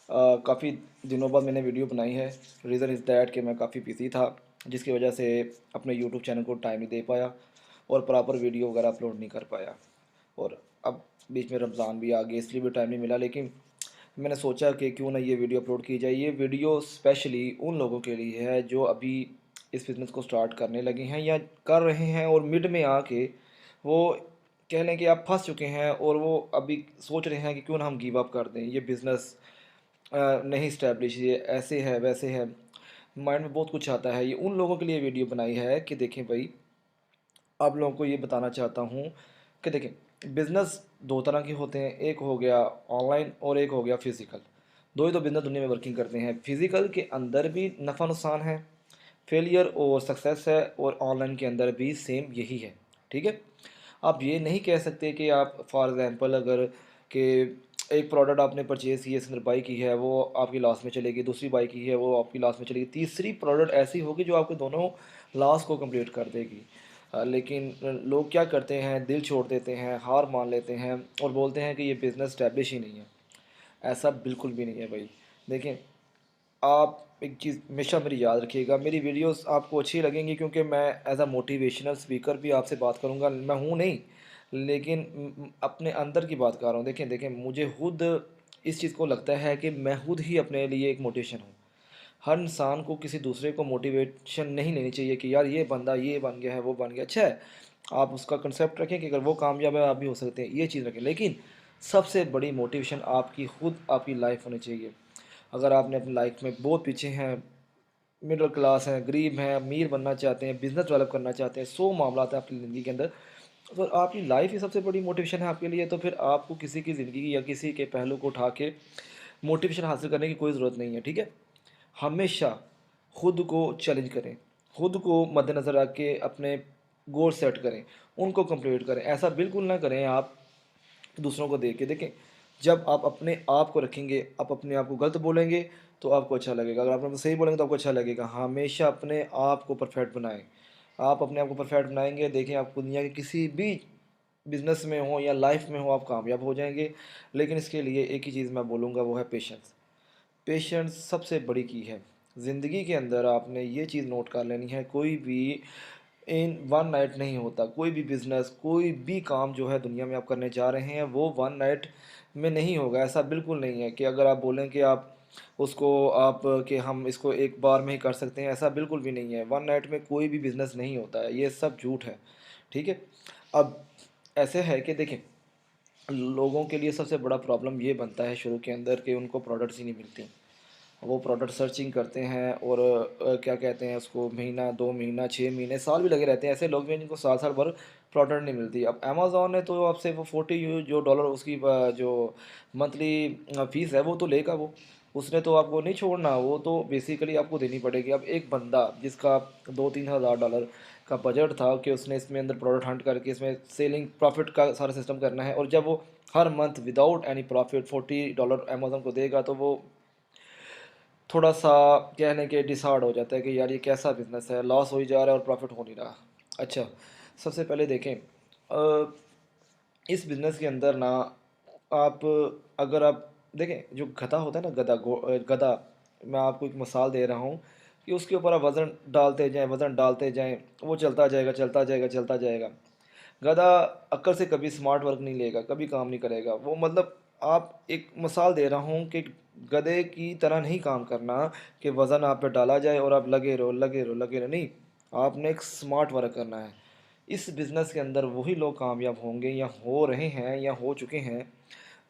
काफ़ी दिनों बाद मैंने वीडियो बनाई है। रीज़न इज़ दैट कि मैं काफ़ी बिज़ी था, जिसकी वजह से अपने यूट्यूब चैनल को टाइम नहीं दे पाया और प्रॉपर वीडियो वगैरह अपलोड नहीं कर पाया। और अब बीच में रमज़ान भी आ गया, इसलिए भी टाइम नहीं मिला। लेकिन मैंने सोचा कि क्यों ना ये वीडियो अपलोड की जाए। ये वीडियो स्पेशली उन लोगों के लिए है जो अभी इस बिज़नेस को स्टार्ट करने लगे हैं या कर रहे हैं, और मिड में आके वो कह लें कि आप फंस चुके हैं और वो अभी सोच रहे हैं कि क्यों ना हम गिव अप कर दें, ये बिज़नेस नहीं इस्टेब्लिश, ये ऐसे है वैसे है, माइंड में बहुत कुछ आता है। ये उन लोगों के लिए वीडियो बनाई है कि देखें भाई, आप लोगों को ये बताना चाहता हूँ कि देखें, बिज़नेस दो तरह के होते हैं। एक हो गया ऑनलाइन और एक हो गया फिज़िकल। दो ही तो बिज़नेस दुनिया में वर्किंग करते हैं। फिज़िकल के अंदर भी नफ़ा नुकसान है, फेलियर और सक्सेस है, और ऑनलाइन के अंदर भी सेम यही है। ठीक है, आप ये नहीं कह सकते कि आप फॉर एग्ज़ाम्पल अगर कि एक प्रोडक्ट आपने परचेज़ की है, सिंगर बाई की है, वो आपकी लॉस में चलेगी, दूसरी बाई की है वो आपकी लॉस में चलेगी, तीसरी प्रोडक्ट ऐसी होगी जो आपके दोनों लॉस को कंप्लीट कर देगी। लेकिन लोग क्या करते हैं, दिल छोड़ देते हैं, हार मान लेते हैं और बोलते हैं कि ये बिज़नेस स्टैब्लिश ही नहीं है। ऐसा बिल्कुल भी नहीं है भाई। देखें, आप एक चीज़ हमेशा मेरी याद रखिएगा, मेरी वीडियोस आपको अच्छी लगेंगी क्योंकि मैं एज अ मोटिवेशनल स्पीकर भी आपसे बात करूंगा। मैं हूँ नहीं, लेकिन अपने अंदर की बात कर रहा हूँ। देखें देखें, मुझे खुद इस चीज़ को लगता है कि मैं खुद ही अपने लिए एक मोटिवेशन हूँ। हर इंसान को किसी दूसरे को मोटिवेशन नहीं लेनी चाहिए कि यार ये बंदा ये बन गया है, वो बन गया। अच्छा है, आप उसका कंसेप्ट रखें कि अगर वो कामयाब है आप भी हो सकते हैं, ये चीज़ रखें। लेकिन सबसे बड़ी मोटिवेशन आपकी खुद आपकी लाइफ होनी चाहिए। अगर आपने अपनी लाइफ में बहुत पीछे हैं, मिडिल क्लास हैं, गरीब हैं, अमीर बनना चाहते हैं, बिज़नेस डेवलप करना चाहते हैं, 100 मामला हैं आपकी ज़िंदगी के अंदर, अगर आपकी लाइफ ही सबसे बड़ी मोटिवेशन है आपके लिए, तो फिर आपको किसी की ज़िंदगी या किसी के पहलू को उठा के मोटिवेशन हासिल करने की कोई ज़रूरत नहीं है। ठीक है, हमेशा खुद को चैलेंज करें, खुद को मद्देनज़र रख के अपने गोल सेट करें, उनको कंप्लीट करें। ऐसा बिल्कुल ना करें आप दूसरों को देख के। देखें, जब आप अपने आप को रखेंगे, आप अपने आप को गलत बोलेंगे तो आपको अच्छा लगेगा, अगर आप अपने सही बोलेंगे तो आपको अच्छा लगेगा। हमेशा अपने आप को परफेक्ट बनाएं। आप अपने आप को परफेक्ट बनाएंगे, देखें, आपको दुनिया के किसी भी बिज़नेस में हो या लाइफ में हो, आप कामयाब हो जाएंगे। लेकिन इसके लिए एक ही चीज़ मैं बोलूँगा, वो है पेशेंस। पेशेंस सबसे बड़ी की है ज़िंदगी के अंदर। आपने ये चीज़ नोट कर लेनी है, कोई भी इन वन नाइट नहीं होता। कोई भी बिज़नेस, कोई भी काम जो है दुनिया में आप करने जा रहे हैं, वो वन नाइट में नहीं होगा। ऐसा बिल्कुल नहीं है कि अगर आप बोलें कि आप उसको आप कि हम इसको एक बार में ही कर सकते हैं, ऐसा बिल्कुल भी नहीं है। वन नाइट में कोई भी बिज़नेस नहीं होता है, ये सब झूठ है। ठीक है, अब ऐसे है कि देखें, लोगों के लिए सबसे बड़ा प्रॉब्लम ये बनता है शुरू के अंदर कि उनको प्रोडक्ट्स ही नहीं मिलती। वो प्रोडक्ट सर्चिंग करते हैं और क्या कहते हैं उसको, महीना 2 महीना 6 महीने साल भी लगे रहते हैं। ऐसे लोग भी हैं जिनको साल साल भर प्रोडक्ट नहीं मिलती। अब अमेज़ॉन ने तो आपसे वो 40 जो डॉलर उसकी जो मंथली फ़ीस है वो तो लेगा वो, उसने तो आपको नहीं छोड़ना, वो तो बेसिकली आपको देनी पड़ेगी। अब एक बंदा जिसका 2-3 हज़ार डॉलर का बजट था कि उसने इसमें अंदर प्रोडक्ट हंट करके इसमें सेलिंग प्रॉफिट का सारा सिस्टम करना है, और जब वो हर month without any profit $40 Amazon को देगा, तो वो थोड़ा सा कहने के डिसहार्ड हो जाता है कि यार ये कैसा बिज़नेस है, लॉस हो ही जा रहा है और प्रॉफिट हो नहीं रहा। अच्छा, सबसे पहले देखें, इस बिज़नेस के अंदर ना, आप अगर आप देखें, जो गधा होता है ना, गधा, मैं आपको एक मिसाल दे रहा हूँ कि उसके ऊपर आप वज़न डालते जाएं, वज़न डालते जाएं, वो चलता जाएगा चलता जाएगा चलता जाएगा। गधा अक्ल से कभी स्मार्ट वर्क नहीं लेगा, कभी काम नहीं करेगा वो। मतलब आप एक मिसाल दे रहा हूँ कि गधे की तरह नहीं काम करना कि वज़न आप पे डाला जाए और आप लगे रहो लगे रहो लगे रहो, नहीं। आपने एक स्मार्ट वर्क करना है। इस बिज़नेस के अंदर वही लोग कामयाब होंगे या हो रहे हैं या हो चुके हैं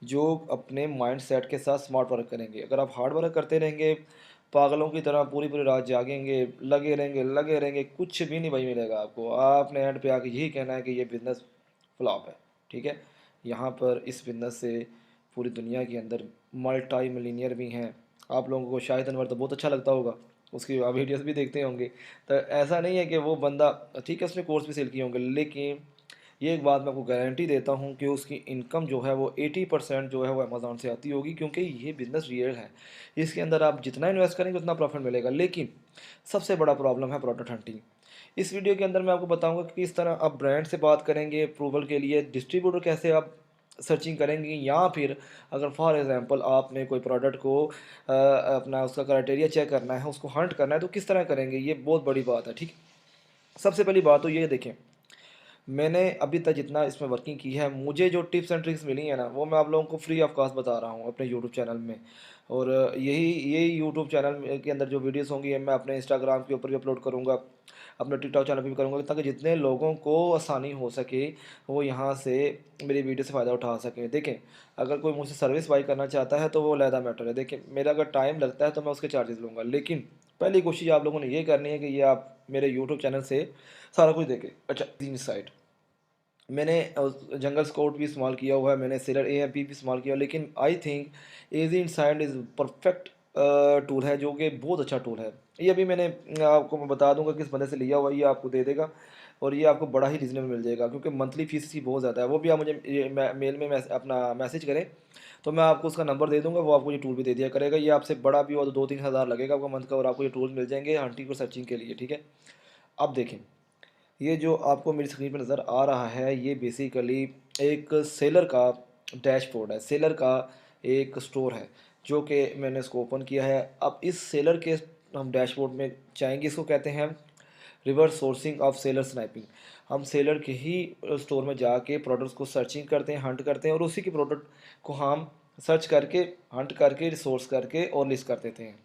जो अपने माइंड सेट के साथ स्मार्ट वर्क करेंगे। अगर आप हार्ड वर्क करते रहेंगे, पागलों की तरह पूरी पूरी रात जागेंगे, लगे रहेंगे, कुछ भी नहीं भाई मिलेगा आपको। आपने एंड पे आके यही कहना है कि ये बिज़नेस फ्लॉप है। ठीक है, यहाँ पर इस बिज़नेस से पूरी दुनिया के अंदर मल्टी मिलीनियर भी हैं। आप लोगों को शाहिद अनवर तो बहुत अच्छा लगता होगा, उसकी आप वीडियोस भी देखते होंगे। तो ऐसा नहीं है कि वो बंदा, ठीक है, उसने कोर्स भी सेल किए होंगे, लेकिन ये एक बात मैं आपको गारंटी देता हूँ कि उसकी इनकम जो है वो 80% जो है वो अमेज़ॉन से आती होगी, क्योंकि ये बिज़नेस रियल है। इसके अंदर आप जितना इन्वेस्ट करेंगे उतना प्रॉफिट मिलेगा। लेकिन सबसे बड़ा प्रॉब्लम है प्रोडक्ट हंटिंग। इस वीडियो के अंदर मैं आपको बताऊंगा कि किस तरह आप ब्रांड से बात करेंगे अप्रूवल के लिए, डिस्ट्रीब्यूटर कैसे आप सर्चिंग करेंगे, या फिर अगर फॉर एग्जांपल आपने कोई प्रोडक्ट को अपना उसका क्राइटेरिया चेक करना है, उसको हंट करना है, तो किस तरह करेंगे, ये बहुत बड़ी बात है। ठीक, सबसे पहली बात तो ये देखें, मैंने अभी तक जितना इसमें वर्किंग की है, मुझे जो टिप्स एंड ट्रिक्स मिली हैं ना, वो मैं आप लोगों को फ्री ऑफ कॉस्ट बता रहा हूँ अपने यूट्यूब चैनल में। और यही यूट्यूब चैनल के अंदर जो वीडियोस होंगी, ये मैं अपने इंस्टाग्राम के ऊपर भी अपलोड करूँगा, अपने टिकटॉक चैनल पे भी करूँगा, ताकि जितने लोगों को आसानी हो सके वो यहाँ से मेरी वीडियो से फ़ायदा उठा सकें। देखें, अगर कोई मुझसे सर्विस बाई करना चाहता है तो वो अलहदा मैटर है। देखें, मेरा अगर टाइम लगता है तो मैं उसके चार्जेस लूँगा, लेकिन पहली कोशिश आप लोगों ने ये करनी है कि ये आप मेरे यूट्यूब चैनल से सारा कुछ देखें। अच्छा, तीन साइड मैंने जंगल स्काउट भी इस्तेमाल किया हुआ है, मैंने सेलर AMP भी इस्तेमाल किया, लेकिन I think AG inside is perfect tool है, जो कि बहुत अच्छा टूल है। ये अभी मैंने आपको मैं बता दूंगा किस बंदे से लिया हुआ है, ये आपको दे देगा और ये आपको बड़ा ही रीजनेबल मिल जाएगा, क्योंकि मंथली फीस इसकी बहुत ज़्यादा है। वो भी आप मुझे मेल में अपना मैसेज करें तो मैं आपको उसका नंबर दे दूंगा, वो आपको ये टूल भी दे दिया करेगा। ये आपसे बड़ा भी हो तो 2-3 हज़ार लगेगा आपको मंथ का, और आपको ये टूल मिल जाएंगे हंटिंग और सर्चिंग के लिए। ठीक है, अब देखें, ये जो आपको मेरी स्क्रीन पर नज़र आ रहा है, ये बेसिकली एक सेलर का डैशबोर्ड है, सेलर का एक स्टोर है, जो कि मैंने इसको ओपन किया है। अब इस सेलर के हम डैशबोर्ड में जाएंगे, इसको कहते हैं reverse sourcing of seller snapping. हम सेलर के ही स्टोर में जाके प्रोडक्ट्स को सर्चिंग करते हैं, हंट करते हैं, और उसी के प्रोडक्ट को हम सर्च करके, हंट करके, रिसोर्स करके और लिस्ट कर देते हैं।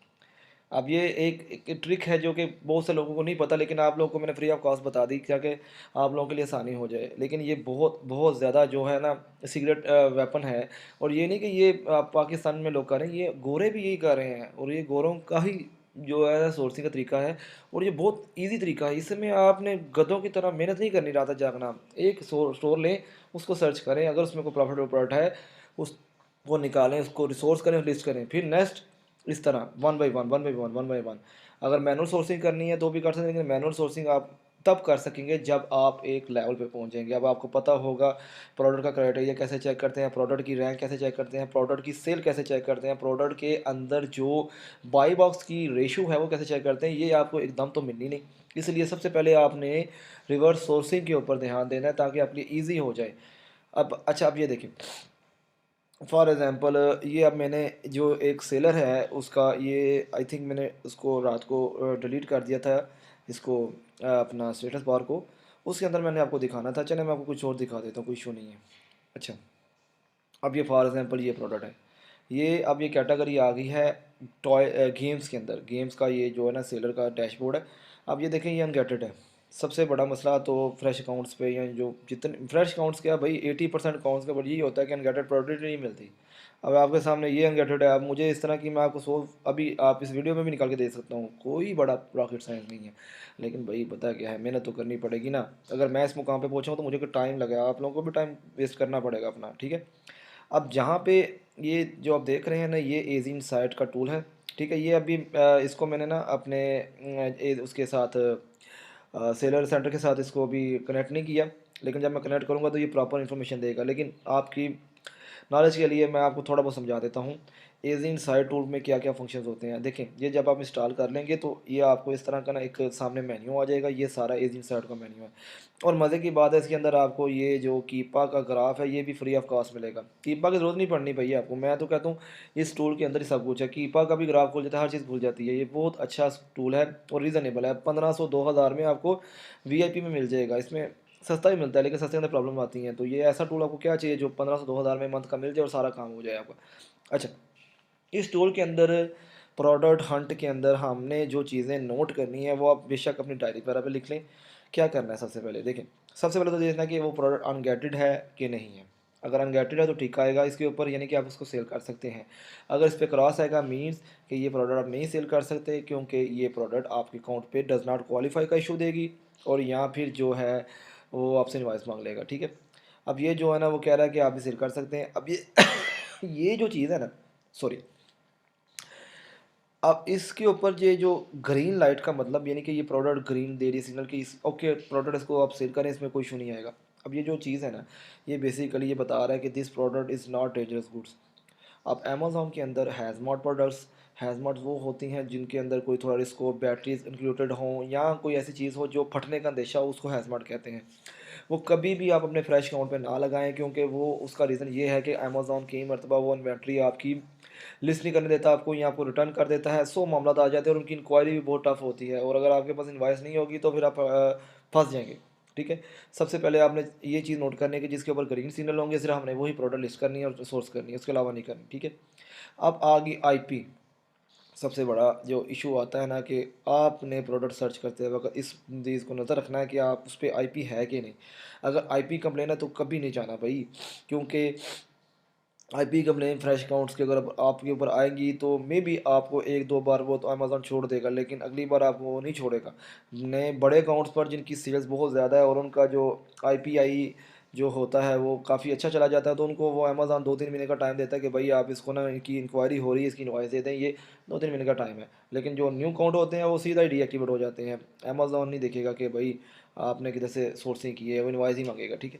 अब ये एक ट्रिक है जो कि बहुत से लोगों को नहीं पता, लेकिन आप लोगों को मैंने फ्री ऑफ कॉस्ट बता दी ताकि आप लोगों के लिए आसानी हो जाए। लेकिन ये बहुत बहुत ज़्यादा जो है ना सीक्रेट वेपन है, और ये नहीं कि ये पाकिस्तान में लोग कर रहे हैं, ये गोरे भी यही कर रहे हैं, और ये गोरों का ही जो है सोर्सिंग का तरीका है, और ये बहुत ईजी तरीका है। इसमें आपने गधों की तरह मेहनत नहीं करनी, रात जागना। एक स्टोर लें, उसको सर्च करें, अगर उसमें कोई प्रॉफिटेबल प्रोडक्ट है उसको निकालें, उसको रिसोर्स करें, लिस्ट करें, फिर नेक्स्ट, इस तरह one by one, one by one, one by one. अगर मैनुअल सोर्सिंग करनी है तो भी कर सकते हैं, लेकिन मैनुअल सोर्सिंग आप तब कर सकेंगे जब आप एक लेवल पे पहुंच जाएंगे। अब आपको पता होगा प्रोडक्ट का क्राइटेरिया कैसे चेक करते हैं, प्रोडक्ट की रैंक कैसे चेक करते हैं, प्रोडक्ट की सेल कैसे चेक करते हैं, प्रोडक्ट के अंदर जो बाई बॉक्स की रेशो है वो कैसे चेक करते हैं। ये आपको एकदम तो मिलनी नहीं, इसलिए सबसे पहले आपने रिवर्स सोर्सिंग के ऊपर ध्यान देना है, ताकि आपके लिए ईजी हो जाए। अब अच्छा, अब ये देखिए, फॉर एग्ज़ाम्पल ये अब मैंने जो एक सेलर है उसका, ये आई थिंक मैंने उसको रात को डिलीट कर दिया था, इसको अपना स्टेटस बार को, उसके अंदर मैंने आपको दिखाना था। चले मैं आपको कुछ और दिखा देता हूँ, कोई इशू नहीं है। अच्छा, अब ये फॉर एग्ज़ाम्पल ये प्रोडक्ट है, ये अब ये कैटेगरी आ गई है टॉय गेम्स के अंदर, गेम्स का ये जो है ना सेलर का डैशबोर्ड है। अब ये देखें, ये अनगेटेड है। सबसे बड़ा मसला तो फ्रेश अकाउंट्स पे, या जो जितने फ्रेश अकाउंट्स क्या भाई, 80% अकाउंट्स का बट यही होता है कि अनगेटेड प्रोडक्ट नहीं मिलती। अब आपके सामने ये अनगेटेड है, अब मुझे इस तरह की मैं आपको सो अभी आप इस वीडियो में भी निकाल के दे सकता हूँ, कोई बड़ा रॉकेट साइंस नहीं है। लेकिन भाई पता क्या है, मेहनत तो करनी पड़ेगी ना। अगर मैं इस मुकाम पे पहुँचा हूँ तो मुझे कोई टाइम लगा, आप लोगों को भी टाइम वेस्ट करना पड़ेगा अपना। ठीक है, अब जहाँ पे ये जो आप देख रहे हैं ना, ये एजी इनसाइट का टूल है। ठीक है, ये अभी इसको मैंने ना अपने उसके साथ सेलर सेंटर के साथ इसको अभी कनेक्ट नहीं किया, लेकिन जब मैं कनेक्ट करूँगा तो ये प्रॉपर इन्फॉर्मेशन देगा। लेकिन आपकी नॉलेज के लिए मैं आपको थोड़ा बहुत समझा देता हूँ एजी इनसाइट टूल में क्या क्या फंक्शंस होते हैं। देखें, ये जब आप इंस्टॉल कर लेंगे तो ये आपको इस तरह का ना एक सामने मेन्यू आ जाएगा, ये सारा एजी इनसाइट का मेन्यू है। और मज़े की बात है, इसके अंदर आपको ये जो कीपा का ग्राफ है ये भी फ्री ऑफ कॉस्ट मिलेगा। कीपा की ज़रूरत नहीं पड़नी भैया आपको, मैं तो कहता हूँ इस टूल के अंदर ही सब कुछ है। कीपा का भी ग्राफ खुल जाता है, हर चीज़ खुल जाती है। ये बहुत अच्छा टूल है और रीज़नेबल है। 1500-2000 में आपको VIP में मिल जाएगा। इसमें सस्ता भी मिलता है, लेकिन सस्ते के अंदर प्रॉब्लम आती हैं। तो ये ऐसा टूल आपको क्या चाहिए जो 1500-2000 में मंथ का मिल जाए और सारा काम हो जाए आपका। अच्छा, इस टूल के अंदर प्रोडक्ट हंट के अंदर हमने जो चीज़ें नोट करनी है वो आप बेशक अपनी डायरी पर लिख लें। क्या करना है, सबसे पहले देखें, सबसे पहले तो देखना कि वो प्रोडक्ट अनगेटेड है कि नहीं है। अगर अनगेटेड है तो ठीक आएगा इसके ऊपर, यानी कि आप उसको सेल कर सकते हैं। अगर इस पर क्रॉस आएगा मीन्स कि ये प्रोडक्ट आप नहीं सेल कर सकते, क्योंकि ये प्रोडक्ट आपके अकाउंट पे डज नॉट क्वालिफाई का इशू देगी, और या फिर जो है वो आपसे इनवॉइस मांग लेगा। ठीक है, अब ये जो है ना वो कह रहा है कि आप भी सेल कर सकते हैं। अब ये ये जो चीज़ है ना, सॉरी, अब इसके ऊपर ये जो ग्रीन लाइट का मतलब, यानी कि ये प्रोडक्ट ग्रीन दे रही सिग्नल की इस ओके प्रोडक्ट इसको आप सेल करें, इसमें कोई इशू नहीं आएगा। अब ये जो चीज़ है ना, ये बेसिकली ये बता रहा है कि this product is not dangerous goods. अब अमेज़ोन के अंदर हैज़मॉट प्रोडक्ट्स, हैज़मॉट वो होती हैं जिनके अंदर कोई थोड़ा रिस्क हो, बैटरीज इंक्लूडेड हों, या कोई ऐसी चीज़ हो जो फटने का अंदेशा हो, उसको हैज़मॉट कहते हैं। वो कभी भी आप अपने फ्रेश अकाउंट पे ना लगाएं, क्योंकि वो उसका रीज़न ये है कि अमेज़ॉन कई मरतबा वो इन्वेंट्री आपकी लिस्ट नहीं करने देता आपको, या आपको रिटर्न कर देता है। 100 मामला आ जाते हैं और उनकी इंक्वायरी भी बहुत टफ होती है, और अगर आपके पास इन्वाइस नहीं होगी तो फिर आप फंस जाएंगे। ठीक है, सबसे पहले आपने ये चीज़ नोट करनी है कि जिसके ऊपर ग्रीन सिग्नल होंगे सिर्फ हमने वही प्रोडक्ट लिस्ट करनी है और सोर्स करनी है, उसके अलावा नहीं करनी। ठीक है, अब आगे आईपी, सबसे बड़ा जो इशू आता है ना कि आपने प्रोडक्ट सर्च करते वक्त इस चीज़ को नज़र रखना है कि आप उस पर आईपी है कि नहीं। अगर आईपी कंप्लेन है तो कभी नहीं जाना भाई, क्योंकि आईपी कंप्लेन फ्रेश अकाउंट्स के अगर आपके ऊपर आएंगी तो मे बी आपको एक दो बार वो तो अमेज़ॉन छोड़ देगा, लेकिन अगली बार आपको वो नहीं छोड़ेगा। नए बड़े अकाउंट्स पर जिनकी सेल्स बहुत ज़्यादा है और उनका जो आईपीआई जो होता है वो काफ़ी अच्छा चला जाता है, तो उनको वो अमेज़ॉन 2-3 महीने का टाइम देता है कि भाई आप इसको ना, इनकी इंक्वायरी हो रही है, इसकी इन्वाइस देते हैं, ये 2-3 महीने का टाइम है। लेकिन जो न्यू अकाउंट होते हैं वो सीधा ही डीएक्टिवेट हो जाते हैं। अमेज़ॉन नहीं देखेगा कि भाई आपने किधर से सोर्सिंग की है, वो इन्वाइस ही मांगेगा। ठीक है,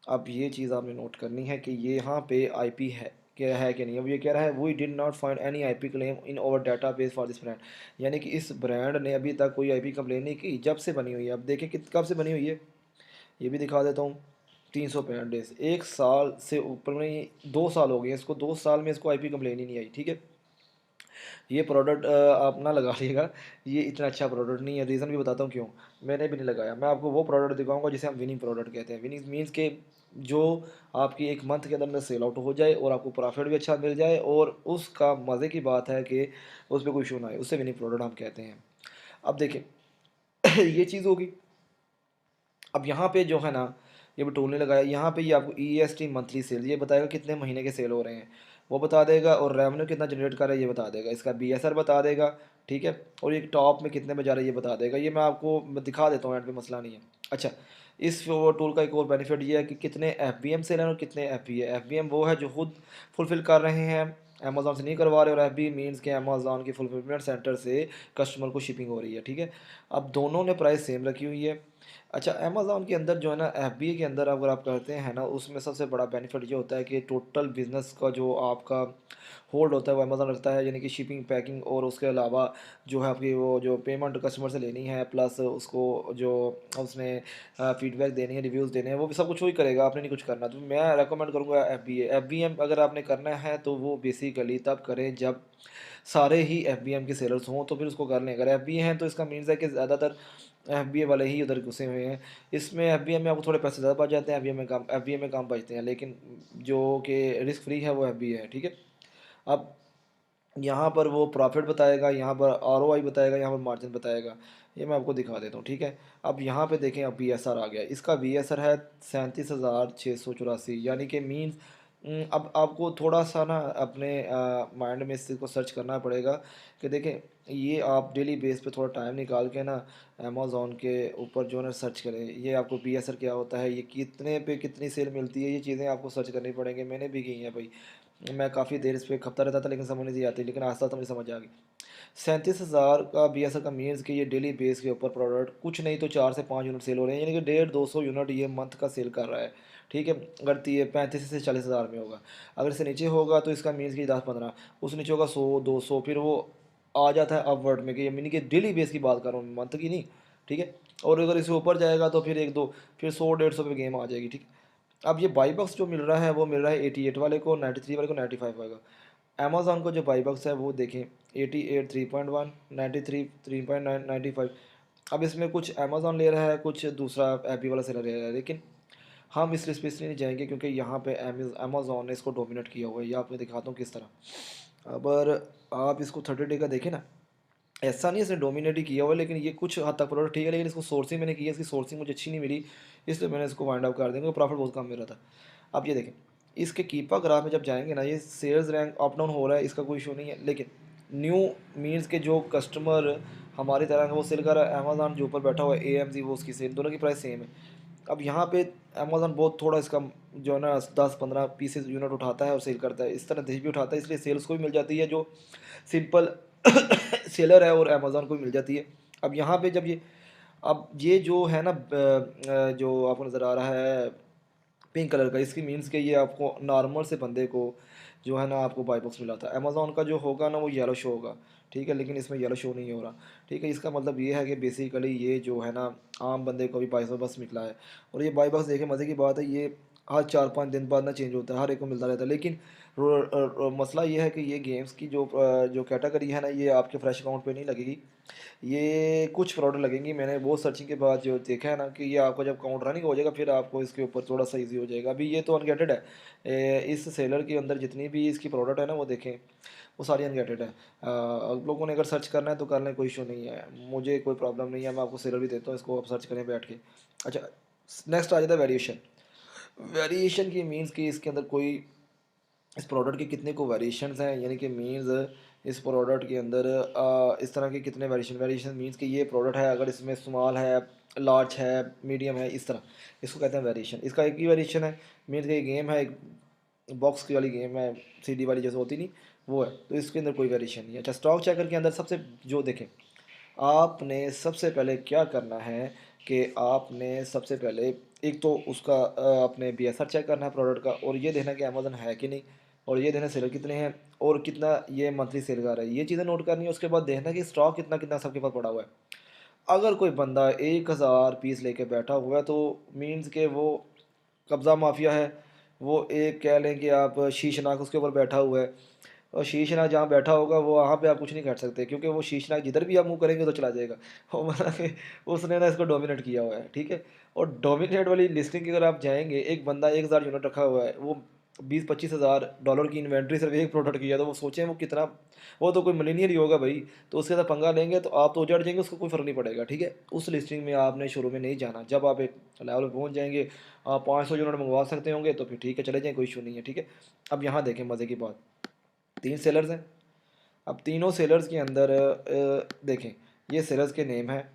अब ये चीज़ आपने नोट करनी है कि ये यहाँ पे आईपी है क्या है कि नहीं। अब ये कह रहा है we did not find any IP claim in over database for this brand, यानी कि इस ब्रांड ने अभी तक कोई आईपी कंप्लेन नहीं की जब से बनी हुई है। अब देखें कि कब से बनी हुई है, ये भी दिखा देता हूँ। 365 डेज, 1 साल से ऊपर में, 2 साल हो गए इसको, 2 साल में इसको आईपी कंप्लेन ही नहीं आई। ठीक है, ये प्रोडक्ट आप ना लगा लीजिएगा, ये इतना अच्छा प्रोडक्ट नहीं है। रीज़न भी बताता हूँ क्यों, मैंने भी नहीं लगाया। मैं आपको वो प्रोडक्ट दिखाऊंगा जिसे हम विनिंग प्रोडक्ट कहते हैं। विनिंग मीन्स के जो आपकी एक मंथ के अंदर में सेल आउट हो जाए और आपको प्रॉफिट भी अच्छा मिल जाए, और उसका मज़े की बात है कि उस पर कोई इशू ना आए, उससे विनिंग प्रोडक्ट हम कहते हैं। अब देखें ये चीज़ होगी। अब यहाँ पे जो है ना, ये टूल ने लगाया, यहाँ पे ये आपको EST मंथली सेल ये बताएगा कितने महीने के सेल हो रहे हैं, वो बता देगा, और रेवेन्यू कितना जनरेट कर रहा है ये बता देगा, इसका BSR बता देगा। ठीक है, और ये टॉप में कितने में जा रहा है ये बता देगा। ये मैं आपको दिखा देता हूँ एंड पे, मसला नहीं है। अच्छा, इस टूल का एक और बेनिफिट ये है कि कितने FBM सेल हैं और कितने FB है। FBM वो है जो खुद फुलफ़िल कर रहे हैं, अमेज़ॉन से नहीं करवा रहे, और FB मीन्स के अमेज़ॉन के फुलफिलमेंट सेंटर से कस्टमर को शिपिंग हो रही है। ठीक है, अब दोनों ने प्राइस सेम रखी हुई है। अच्छा, अमेज़ॉन के अंदर जो है ना, FBA के अंदर अगर आप करते हैं ना, उसमें सबसे बड़ा बेनिफिट ये होता है कि टोटल बिज़नेस का जो आपका होल्ड होता है वो अमेज़ॉन रखता है, यानी कि शिपिंग, पैकिंग, और उसके अलावा जो है आपकी वो जो पेमेंट कस्टमर से लेनी है, प्लस उसको जो उसने फीडबैक देनी है, रिव्यूज़ देने हैं, वो भी सब कुछ वही करेगा, आपने नहीं कुछ करना। तो मैं रेकमेंड करूँगा FBA। FBM अगर आपने करना है तो वो बेसिकली तब करें जब सारे ही FBM के सेलर्स हों, तो फिर उसको कर लें। अगर FBA हैं तो इसका मीन्स है कि ज़्यादातर FBA वाले ही उधर घुसे हुए हैं। इसमें FBA में आपको थोड़े पैसे ज़्यादा बच जाते हैं, FBA में कम बचते हैं, लेकिन जो कि रिस्क फ्री है वो FBA है। ठीक है, अब यहाँ पर वो प्रॉफिट बताएगा, यहाँ पर ROI बताएगा, यहाँ पर मार्जिन बताएगा। ये मैं आपको दिखा देता हूँ। ठीक है, अब यहाँ पे देखें, अब BSR आ गया, इसका BSR है 37,684, यानी कि मीन्स अब आपको थोड़ा सा ना अपने माइंड में इस चीज़ को सर्च करना पड़ेगा कि देखें, ये आप डेली बेस पे थोड़ा टाइम निकाल के ना अमेज़ॉन के ऊपर जो है ना सर्च करें, ये आपको BSR क्या होता है, ये कितने पे कितनी सेल मिलती है, ये चीज़ें आपको सर्च करनी पड़ेंगी। मैंने भी की हैं भाई, मैं काफ़ी देर इस पे खपता रहता था लेकिन समझ नहीं आती, लेकिन आस्ता आस्ता मुझे समझ आ गई। 37,000 का BSR का मीन्स कि ये डेली बेस के ऊपर प्रोडक्ट कुछ नहीं तो 4 से 5 यूनिट सेल हो रहे हैं, यानी कि 150-200 यूनिट ये मंथ का सेल कर रहा है। ठीक है, अगर 35 से 40 हज़ार में होगा, अगर इससे नीचे होगा तो इसका मीन्स कि 10-15, उससे नीचे होगा 100-200, फिर वो आ जाता है अपवर्ड में, कि मीनिंग कि डेली बेस की बात कर रहा हूँ, मंथ की नहीं। ठीक है, और अगर इससे ऊपर जाएगा तो फिर 1-2, फिर 100-150 पे गेम आ जाएगी। ठीक है, अब ये बाई बॉक्स जो मिल रहा है वो मिल रहा है 88 वाले को, 93 वाले को, 95 वाले को। अमेज़ॉन को जो बाई बॉक्स है वो देखें, 88 3.1, 93 3.9, 95। अब इसमें कुछ अमेज़ॉन ले रहा है, कुछ दूसरा एपी वाला सेलर ले रहा है, लेकिन हम इस लिस्ट पे इसलिए नहीं जाएंगे क्योंकि यहाँ पे अमेज़ॉन ने इसको डोमिनेट किया हुआ है। ये आपको दिखाता हूँ किस तरह। अगर आप इसको 30 डे का देखें ना, ऐसा नहीं इसने डोमिनेट ही किया हुआ है, लेकिन ये कुछ हद तक प्रोडक्ट ठीक है, लेकिन इसको सोर्सिंग मैंने की है, इसकी सोर्सिंग मुझे अच्छी नहीं मिली, इसलिए मैंने इसको वाइंड अप कर देंगे, प्रॉफिट बहुत कम मिल रहा था। अब ये देखें, इसके कीपा ग्राफ में जब जाएंगे ना, ये सेल्स रैंक अप डाउन हो रहा है, इसका कोई इशू नहीं है, लेकिन न्यू मीन्स के जो कस्टमर हमारी तरह का वो सेल कर रहा है, अमेज़ॉन जो ऊपर बैठा हुआ है AMZ वो उसकी सेल, दोनों की प्राइस सेम है। अब यहाँ पे अमेज़ॉन बहुत थोड़ा इसका जो है ना 10-15 पीसेस यूनिट उठाता है और सेल करता है, इस तरह देश भी उठाता है, इसलिए सेल्स को भी मिल जाती है जो सिंपल सेलर है, और अमेज़ॉन को भी मिल जाती है। अब यहाँ पे जब ये, अब ये जो है ना जो आपको नज़र आ रहा है पिंक कलर का, इसकी मीन्स के ये आपको नॉर्मल से बंदे को जो है ना आपको बाई बॉक्स मिला था। अमेज़ॉन का जो होगा ना वो येलो शो होगा, ठीक है, लेकिन इसमें येलो शो नहीं हो रहा, ठीक है। इसका मतलब ये है कि बेसिकली ये जो है ना आम बंदे को भी बाई बॉक्स मिला है। और ये बाई बॉक्स देखे मज़े की बात है, ये हर 4-5 दिन बाद ना चेंज होता है, हर एक को मिलता रहता है। लेकिन मसला ये है कि ये गेम्स की जो कैटेगरी है ना ये आपके फ्रेश अकाउंट पे नहीं लगेगी, ये कुछ प्रोडक्ट लगेंगी। मैंने बहुत सर्चिंग के बाद जो देखा है ना कि ये आपका जब अकाउंट रनिंग हो जाएगा फिर आपको इसके ऊपर थोड़ा सा इजी हो जाएगा। अभी ये तो अनगेटेड है। इस सेलर के अंदर जितनी भी इसकी प्रोडक्ट है ना वो देखें, वो सारी अनगेटेड है। आप लोगों ने अगर सर्च करना है तो कर लें, कोई इशू नहीं है, मुझे कोई प्रॉब्लम नहीं है, मैं आपको सेलर भी देता हूँ, इसको आप सर्च करें बैठ के। अच्छा, नेक्स्ट आ जाता है वेरिएशन। वेरिएशन की मीन्स कि इसके अंदर कोई इस प्रोडक्ट के कितने को वेरिएशंस हैं, यानी कि मीन्स इस प्रोडक्ट के अंदर इस तरह के कितने वेरिएशन मीन्स कि ये प्रोडक्ट है, अगर इसमें स्मॉल है, लार्ज है, मीडियम है, इस तरह इसको कहते हैं वेरिएशन। इसका एक ही वेरिएशन है, मीन्स कि गेम है, एक बॉक्स की वाली गेम है, सीडी वाली जैसे होती नहीं वो है, तो इसके अंदर कोई वेरिएशन नहीं है। अच्छा, स्टॉक चेकर के अंदर सबसे जो देखें, आपने सबसे पहले क्या करना है कि आपने सबसे पहले एक तो उसका अपने BSR चेक करना है प्रोडक्ट का, और ये देखना कि अमेज़न है कि नहीं, और ये देखना सेलर कितने हैं और कितना ये मंथली सेल कर रहा है, ये चीज़ें नोट करनी है। उसके बाद देखना कि स्टॉक कितना कितना सबके पास पड़ा हुआ है। अगर कोई बंदा 1000 पीस लेके बैठा हुआ है तो मीन्स के वो कब्ज़ा माफिया है, वो एक कह लें कि आप शीशनाक उसके ऊपर बैठा हुआ है। और शीशनाग जहाँ बैठा होगा वो वहाँ पे आप कुछ नहीं कर सकते, क्योंकि वो शीशनाग जिधर भी आप मुँह करेंगे तो चला जाएगा। वो मतलब कि उसने ना इसको डोमिनेट किया हुआ है, ठीक है। और डोमिनेट वाली लिस्टिंग की अगर आप जाएंगे, एक बंदा 1000 यूनिट रखा हुआ है, वो 20-25 हज़ार डॉलर की इन्वेंट्री सिर्फ एक प्रोडक्ट की है, तो वो सोचें वो कितना, वो तो कोई मिलीनियर ही होगा भाई। तो उसके साथ पंगा लेंगे तो आप तो उजड़ जाएंगे, उसको कोई फ़र्क नहीं पड़ेगा, ठीक है। उस लिस्टिंग में आपने शुरू में नहीं जाना। जब आप एक लेवल पर पहुँच जाएंगे, आप 500 यूनिट मंगवा सकते होंगे तो फिर ठीक है, चले जाएँ, कोई इशू नहीं है, ठीक है। अब यहाँ देखें मज़े की बात, 3 सेलर्स हैं। अब तीनों सेलर्स के अंदर देखें, ये सेलर्स के नेम हैं,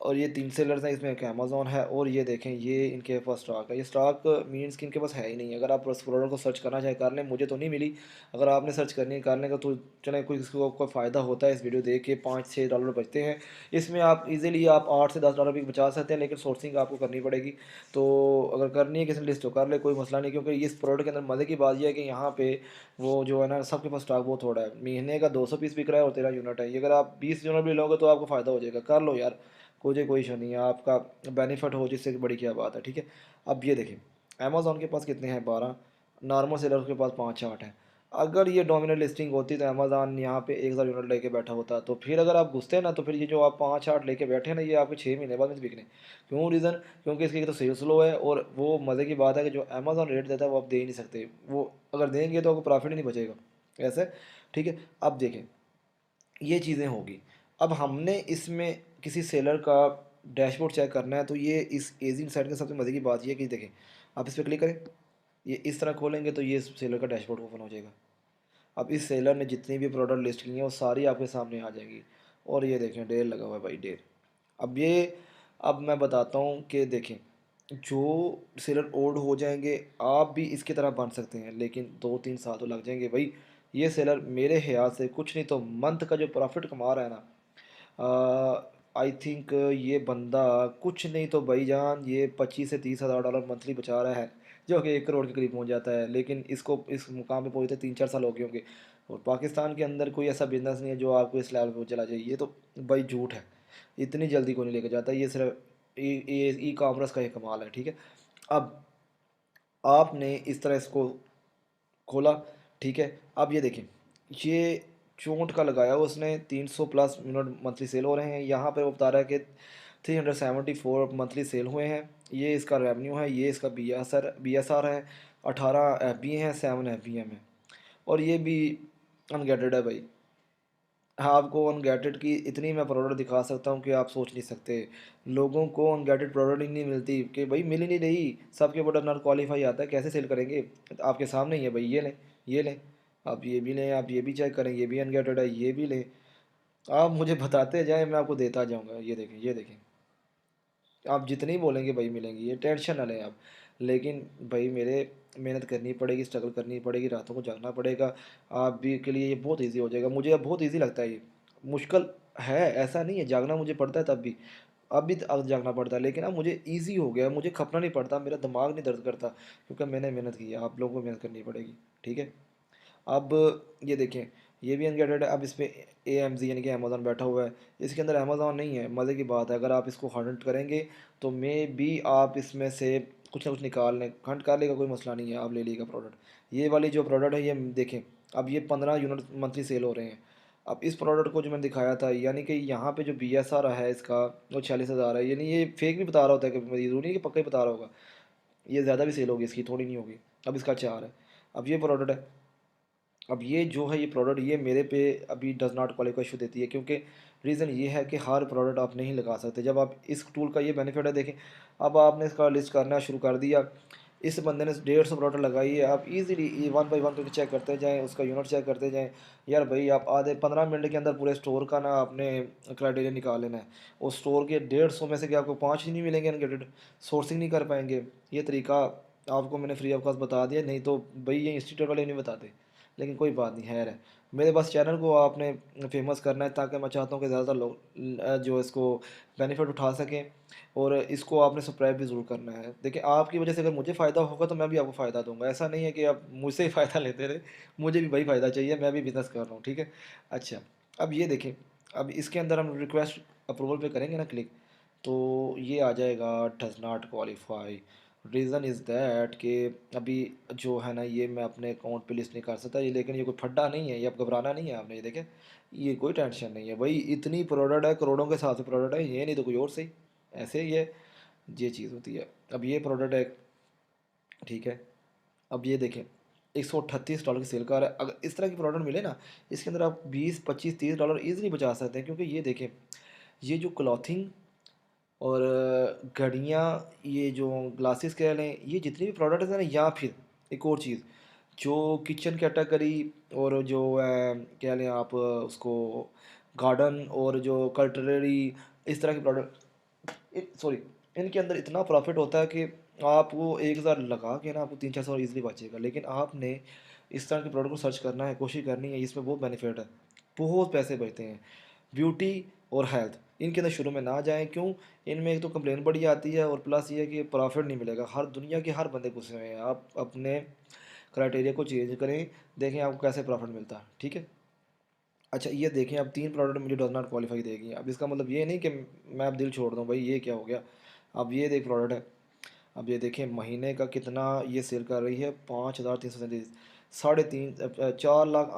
और ये 3 सेलर्स हैं, इसमें एक अमेज़ॉन है, और ये देखें ये इनके पास स्टॉक है। ये स्टॉक मीन्स कि इनके पास है ही नहीं। अगर आप उस प्रोडक्ट को सर्च करना चाहे कर लें, मुझे तो नहीं मिली। अगर आपने सर्च करनी है करने का तो चलें, कोई किसी को फ़ायदा होता है इस वीडियो देख के, 5-6 डॉलर बचते हैं इसमें। आप इजीली आप 8 से 10 डॉलर भी बचा सकते हैं, लेकिन सोर्सिंग आपको करनी पड़ेगी। तो अगर करनी है किसी ने लिस्ट तो कर ले, कोई मसला नहीं, क्योंकि इस प्रोडक्ट के अंदर मज़े की बात यह है कि यहाँ पे वो जो है ना सबके पास स्टॉक बहुत थोड़ा है। महीने का 200 पीस बिक रहा है और 13 यूनिट है। ये अगर आप 20 यूनिट भी लोगे तो आपको फ़ायदा हो जाएगा, कर लो यार, कोई इशू नहीं है, आपका बेनिफिट हो जिससे बड़ी क्या बात है, ठीक है। अब ये देखें, अमेज़ॉन के पास कितने हैं, 12। नॉर्मल सेलर के पास 5-8 हैं। अगर ये डोमिनेट लिस्टिंग होती तो अमेज़ॉन यहाँ पे 1000 यूनिट लेके बैठा होता, तो फिर अगर आप घुसते ना तो फिर ये जो आप 5-8 लेके बैठे हैं ना, ये आपके 6 महीने बाद में बिकने। क्यों? रीज़न, क्योंकि इसकी तो सेल स्लो है, और वो मज़े की बात है कि जो अमेज़ॉन रेट देता है वो आप दे ही नहीं सकते, वो अगर देंगे तो आपको प्रॉफिट ही नहीं बचेगा ऐसे, ठीक है। अब देखें, ये चीज़ें होगी। अब हमने इसमें किसी सेलर का डैशबोर्ड चेक करना है, तो ये इस एजिंग साइड का सबसे मज़े की बात ये है कि देखें, आप इस पर क्लिक करें, ये इस तरह खोलेंगे तो ये सेलर का डैशबोर्ड ओपन हो जाएगा। अब इस सेलर ने जितनी भी प्रोडक्ट लिस्ट की हैं वो सारी आपके सामने आ जाएंगी। और ये देखें डेल लगा हुआ है भाई, डेल। अब ये, अब मैं बताता हूँ कि देखें, जो सेलर ओल्ड हो जाएंगे आप भी इसकी तरह बन सकते हैं, लेकिन 2-3 साल तो लग जाएंगे भाई। ये सेलर मेरे ख्याल से कुछ नहीं तो मंथ का जो प्रॉफिट कमा रहा है ना, आई थिंक ये बंदा कुछ नहीं तो भाईजान ये 25 से 30 हज़ार डॉलर मंथली बचा रहा है, जो कि 1 करोड़ के करीब पहुंच जाता है। लेकिन इसको इस मुकाम पे पहुंचते 3-4 साल हो गए होंगे। और पाकिस्तान के अंदर कोई ऐसा बिजनेस नहीं है जो आपको इस लेवल पे चला जाए, ये तो भाई झूठ है, इतनी जल्दी को नहीं लेकर जाता, ये सिर्फ ई कॉमर्स का ही कमाल है, ठीक है। अब आपने इस तरह इसको खोला, ठीक है। अब ये देखें, ये चोंट का लगाया उसने, 300 प्लस यूनिट मंथली सेल हो रहे हैं। यहाँ पे वो बता रहा है कि 374 मंथली सेल हुए हैं। ये इसका रेवेन्यू है, ये इसका बी एस आर है, 18 FBA हैं, 7 FBM है, और ये भी अनगेटेड है भाई। हाँ, आपको अनगेटेड की इतनी मैं प्रोडक्ट दिखा सकता हूँ कि आप सोच नहीं सकते। लोगों को अनगेटेड प्रोडक्ट ही नहीं मिलती, कि भाई मिल ही नहीं रही, सबके प्रोडक्ट नॉट क्वालिफाई आता है, कैसे सेल करेंगे? आपके सामने ही है भाई, ये लें, ये लें, आप ये भी लें, आप ये भी चेक करें, ये भी अनगेटेड है, ये भी लें। आप मुझे बताते जाएं, मैं आपको देता जाऊँगा। ये देखें, ये देखें, आप जितनी बोलेंगे भाई मिलेंगी, ये टेंशन ना लें आप। लेकिन भाई मेरे मेहनत करनी पड़ेगी, स्ट्रगल करनी पड़ेगी, रातों को जागना पड़ेगा। आप भी के लिए ये बहुत इजी हो जाएगा, मुझे अब बहुत इजी लगता है ये। मुश्किल है ऐसा नहीं है, जागना मुझे पड़ता है तब भी, अब जागना पड़ता है, लेकिन अब मुझे इजी हो गया, मुझे खपना नहीं पड़ता, मेरा दिमाग नहीं दर्द करता, क्योंकि मैंने मेहनत की है। आप लोगों को मेहनत करनी पड़ेगी, ठीक है। अब ये देखें, ये भी अनगेटेड है। अब इस पर AMZ यानी कि अमेज़ॉन बैठा हुआ है, इसके अंदर अमेज़ॉन नहीं है। मज़े की बात है, अगर आप इसको हंट करेंगे तो मे बी आप इसमें से कुछ ना कुछ निकाल लें। हंट कर लेगा, कोई मसला नहीं है, आप ले लीजिएगा प्रोडक्ट। ये वाली जो प्रोडक्ट है ये देखें, अब ये 15 यूनिट मंथली सेल हो रहे हैं। अब इस प्रोडक्ट को जो मैंने दिखाया था, यानी कि यहाँ पे जो BSR है इसका वो 46,000 है। यानी ये फेक भी बता रहा होता है, कि ज़रूरी नहीं कि पक्का ही बता रहा होगा। ये ज़्यादा भी सेल होगी, इसकी थोड़ी नहीं होगी। अब इसका 4 है। अब ये प्रोडक्ट है, अब ये जो है ये प्रोडक्ट ये मेरे पे अभी डज़ नॉट क्वालिफाई इशू देती है, क्योंकि रीज़न ये है कि हर प्रोडक्ट आप नहीं लगा सकते। जब आप इस टूल का ये बेनिफिट है, देखें, अब आपने इसका लिस्ट करना शुरू कर दिया। इस बंदे ने 150 प्रोडक्ट लगाई है, आप इजीली वन बाई वन करके चेक करते जाएं, उसका यूनिट चेक करते जाएं। यार भाई, आप आधे 15 मिनट के अंदर पूरे स्टोर का ना आपने क्राइटेरिया निकाल लेना है। उस स्टोर के 150 में से कि आपको 5 ही नहीं मिलेंगे अनगेटेड, सोर्सिंग नहीं कर पाएंगे। ये तरीका आपको मैंने फ्री ऑफ कॉस्ट बता दिया, नहीं तो भाई ये इंस्टीट्यूट वाले नहीं बताते। लेकिन कोई बात नहीं, खैर है। मेरे बस चैनल को आपने फेमस करना है, ताकि मैं चाहता हूँ कि ज़्यादातर लोग जो इसको बेनिफिट उठा सकें, और इसको आपने सब्सक्राइब भी ज़रूर करना है। देखिए, आपकी वजह से अगर मुझे फ़ायदा होगा तो मैं भी आपको फ़ायदा दूंगा। ऐसा नहीं है कि आप मुझसे ही फ़ायदा लेते रहे, मुझे भी भाई फ़ायदा चाहिए, मैं भी बिज़नेस कर रहा हूँ, ठीक है। अच्छा, अब ये देखें, अब इसके अंदर हम रिक्वेस्ट अप्रूवल पे करेंगे ना क्लिक, तो ये आ जाएगा does not qualify. Reason is that कि अभी जो है ना, ये मैं अपने अकाउंट पे लिस्ट नहीं कर सकता ये। लेकिन ये कोई फड्डा नहीं है, ये अब घबराना नहीं है आपने। ये देखें, ये कोई टेंशन नहीं है भाई, इतनी प्रोडक्ट है, करोड़ों के साथ प्रोडक्ट है, ये नहीं तो कोई और सही। ऐसे ही है, ये चीज़ होती है। अब ये प्रोडक्ट है, ठीक है। अब ये देखें, $138 की सेल कर रहा है। अगर इस तरह की प्रोडक्ट मिले ना, इसके अंदर आप 20, 25, 30 डॉलर ईजिली बचा सकते हैं। क्योंकि ये देखें, ये जो क्लॉथिंग और घड़ियाँ, ये जो ग्लासेस कह लें, ये जितनी भी प्रोडक्ट्स हैं ना, या फिर एक और चीज़ जो किचन कैटेगरी, और जो कह लें आप उसको गार्डन, और जो कटलरी, इस तरह के प्रोडक्ट, सॉरी, इनके अंदर इतना प्रॉफिट होता है कि आपको 1,000 लगा के ना आपको 300-400 ईजिली बचेगा। लेकिन आपने इस तरह के प्रोडक्ट को सर्च करना है, कोशिश करनी है, इसमें बहुत बेनिफिट है, बहुत पैसे बचते हैं। ब्यूटी और हेल्थ, इनके अंदर शुरू में ना जाएं। क्यों? इनमें एक तो कंप्लेन बड़ी आती है, और प्लस ये है कि प्रॉफिट नहीं मिलेगा। हर दुनिया के हर बंदे घुसे हुए हैं, आप अपने क्राइटेरिया को चेंज करें, देखें आपको कैसे प्रॉफिट मिलता है, ठीक है। अच्छा, ये देखें, अब 3 प्रोडक्ट मुझे डज नॉट क्वालिफाई देगी। अब इसका मतलब ये नहीं कि मैं अब दिल छोड़ दूँ भाई, ये क्या हो गया। अब ये एक प्रोडक्ट है, अब ये देखें महीने का कितना ये सेल कर रही है, 5,337, 4 लाख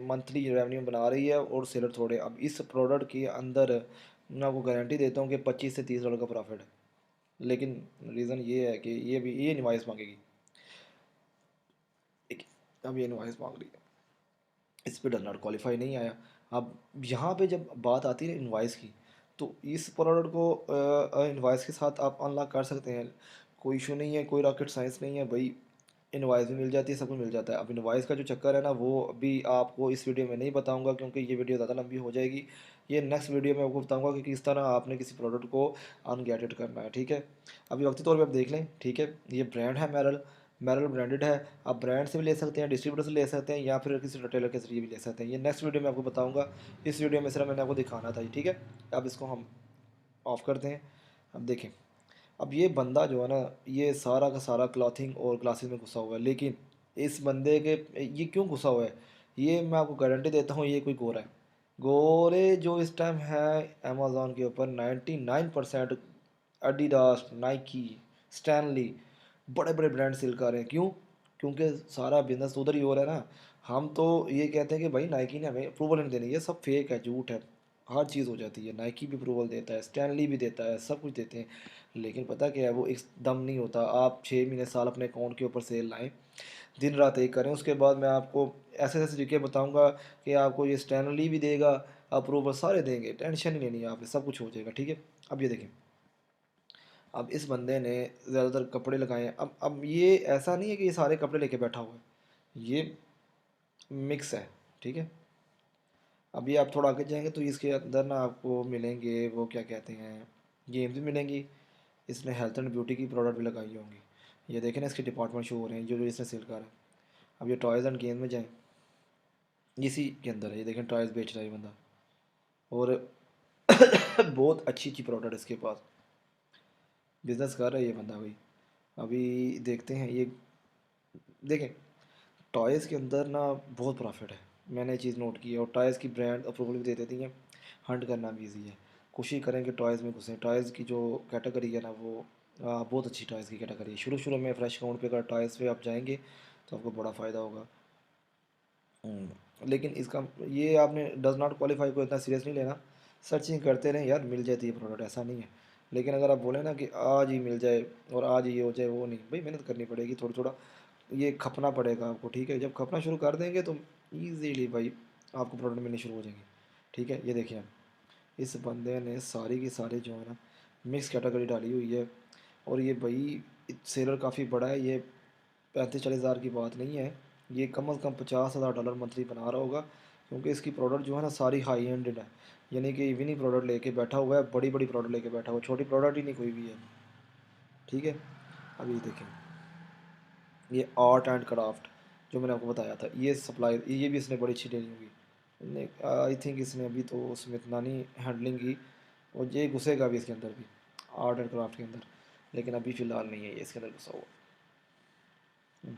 मंथली रेवेन्यू बना रही है, और सेलर थोड़े। अब इस प्रोडक्ट के अंदर मैं आपको गारंटी देता हूँ कि 25 से 30 डॉलर का प्रॉफिट है। लेकिन रीज़न ये है कि ये भी ये इनवाइस मांगेगी। अब ये इनवाइस मांग रही है, इस पे डज नॉट क्वालिफाई नहीं आया। अब यहाँ पे जब बात आती है इनवाइस की, तो इस प्रोडक्ट को इनवाइस के साथ आप अनलॉक कर सकते हैं, कोई इशू नहीं है, कोई रॉकेट साइंस नहीं है भाई। इनवाइस भी मिल जाती है, सब कुछ मिल जाता है। अब इनवाइस का जो चक्कर है ना, वो अभी आपको इस वीडियो में नहीं बताऊंगा, क्योंकि ये वीडियो ज़्यादा लंबी हो जाएगी। ये नेक्स्ट वीडियो में आपको बताऊंगा कि किस तरह आपने किसी प्रोडक्ट को अनगेटेड करना है, ठीक है। अभी वक्ती तौर पे आप देख लें, ठीक है। ये ब्रांड है मैरल, मैरल ब्रांडेड है। आप ब्रांड से भी ले सकते हैं, डिस्ट्रीब्यूटर से ले सकते हैं, या फिर किसी रिटेलर के जरिए भी ले सकते हैं। ये नेक्स्ट वीडियो में आपको बताऊंगा। इस वीडियो में सिर्फ मैंने आपको दिखाना था, ठीक है। अब इसको हम ऑफ़ करते हैं। अब देखें, अब ये बंदा जो है ना, ये सारा का सारा क्लॉथिंग और ग्लासेस में घुसा हुआ है। लेकिन इस बंदे के, ये क्यों घुसा हुआ है, ये मैं आपको गारंटी देता हूँ, ये कोई गोरा है। गोरे जो इस टाइम है अमेज़ॉन के ऊपर 99% एडिडास, नाइकी, स्टैनली, बड़े बड़े ब्रांड सेल कर रहे हैं। क्यों? क्योंकि सारा बिजनेस उधर ही हो रहा है ना। हम तो ये कहते हैं कि भाई नाइकी ने हमें अप्रूवल नहीं देनी, ये सब फेक है, झूठ है। हर चीज़ हो जाती है, नाइकी भी अप्रूवल देता है, स्टैनली भी देता है, सब कुछ देते हैं। लेकिन पता क्या है, वो एकदम नहीं होता। आप 6 महीने साल अपने अकाउंट के ऊपर सेल लाएं, दिन रात एक करें, उसके बाद मैं आपको ऐसे ऐसे तरीके बताऊंगा कि आपको ये स्टैनली भी देगा, अप्रूवल सारे देंगे, टेंशन नहीं लेनी है आपने, सब कुछ हो जाएगा, ठीक है। अब ये देखें, अब इस बंदे ने ज़्यादातर कपड़े लगाए हैं। अब ये ऐसा नहीं है कि ये सारे कपड़े लेके बैठा हुआ है, ये मिक्स है, ठीक है। अभी आप थोड़ा आगे जाएंगे तो इसके अंदर ना आपको मिलेंगे वो क्या कहते हैं, गेम्स भी मिलेंगी। इसने हेल्थ एंड ब्यूटी की प्रोडक्ट भी लगाई होंगी। ये देखें ना, इसके डिपार्टमेंट शो हो रहे हैं जो जो इसने सेल करा है। अब ये टॉयज़ एंड गेम में जाएं, इसी के अंदर है, ये देखें टॉयज़ बेच रहा है ये बंदा, और बहुत अच्छी अच्छी प्रोडक्ट इसके पास, बिजनेस कर रहा है ये बंदा भाई। अभी देखते हैं, ये देखें, टॉयज़ के अंदर ना बहुत प्रॉफिट है, मैंने ये चीज़ नोट की है। और टॉयज़ की ब्रांड अप्रूवल भी दे देती हैं, हंट करना भी ईजी है। कोशिश करें कि टॉयज़ में घुसें। टॉयज़ की जो कैटेगरी है ना वो बहुत अच्छी टॉयज़ की कैटेगरी है। शुरू में फ्रेश अकाउंट पे अगर टॉयज़ पे आप जाएंगे तो आपको बड़ा फ़ायदा होगा। लेकिन इसका ये आपने डज़ नॉट क्वालिफाई को इतना सीरियस नहीं लेना। सर्चिंग करते रहें यार, मिल जाती है प्रोडक्ट, ऐसा नहीं है। लेकिन अगर आप बोलें ना कि आज ही मिल जाए और आज ही ये हो जाए, वो नहीं भाई, मेहनत करनी पड़ेगी थोड़ा थोड़ा, ये खपना पड़ेगा आपको, ठीक है। जब खपना शुरू कर देंगे तो ईजीली भाई आपको प्रोडक्ट मिलने शुरू हो जाएंगे, ठीक है। ये देखिए, इस बंदे ने सारी की सारी जो है ना मिक्स कैटेगरी डाली हुई है। और ये भाई सेलर काफ़ी बड़ा है, ये 35-40 हज़ार की बात नहीं है, ये कम से कम $50,000 मंथली बना रहा होगा। क्योंकि इसकी प्रोडक्ट जो है ना सारी हाई एंडेड है, यानी कि इवनिंग प्रोडक्ट लेके बैठा हुआ है, बड़ी बड़ी प्रोडक्ट लेके बैठा हुआ है, छोटी प्रोडक्ट ही नहीं कोई भी है, ठीक है। अभी देखें, ये आर्ट एंड क्राफ्ट जो मैंने आपको बताया था, ये सप्लाई, ये भी इसने बड़ी अच्छी डीलिंग होगी। आई थिंक इसने अभी तो उसमें इतना नहीं हैंडलिंग की, और ये घुसेगा भी इसके अंदर भी, आर्ट एंड क्राफ्ट के अंदर, लेकिन अभी फ़िलहाल नहीं है ये इसके अंदर घुसा हुआ। हम्म,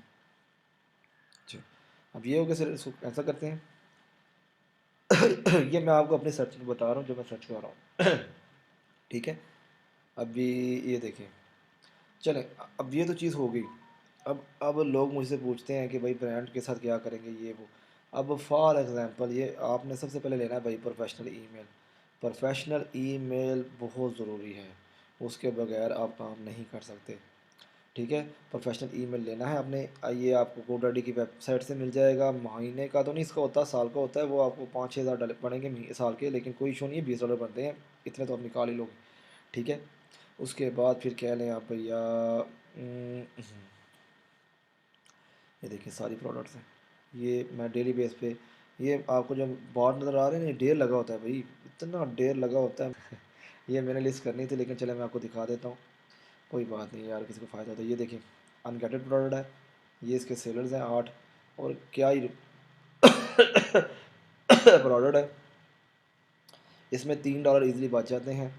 अच्छा, अब ये हो गया सर, इसको ऐसा करते हैं। ये मैं आपको अपनी सर्च में बता रहा हूँ जो मैं सर्च कर रहा हूँ। ठीक है, अभी ये देखें, चलें। अब ये तो चीज़ हो गई। अब लोग मुझसे पूछते हैं कि भाई ब्रांड के साथ क्या करेंगे, ये वो। अब फॉर एग्ज़ाम्पल, ये आपने सबसे पहले लेना है भाई प्रोफेशनल ईमेल। प्रोफेशनल ईमेल बहुत ज़रूरी है, उसके बगैर आप काम नहीं कर सकते, ठीक है। प्रोफेशनल ईमेल लेना है आपने। ये आपको GoDaddy की वेबसाइट से मिल जाएगा। महीने का तो नहीं इसका होता, साल का होता है। वो आपको 5-6 हज़ार पड़ेंगे साल के, लेकिन कोई इशू नहीं है, $20 बनते हैं, इतने तो आप निकाल ही लोगे, ठीक है। उसके बाद फिर कह लें आप भैया, ये देखिए सारी प्रोडक्ट्स हैं, ये मैं डेली बेस पे, ये आपको जो बाहर नज़र आ रहे हैं, ये ढेर लगा होता है भाई, इतना ढेर लगा होता है। ये मैंने लिस्ट करनी थी, लेकिन चले मैं आपको दिखा देता हूँ, कोई बात नहीं यार, किसी को फ़ायदा होता है। ये देखिए, अनगेटेड प्रोडक्ट है, ये इसके सेलर्स हैं 8, और क्या ही प्रोडक्ट है। इसमें $3 ईज़िली बच जाते हैं।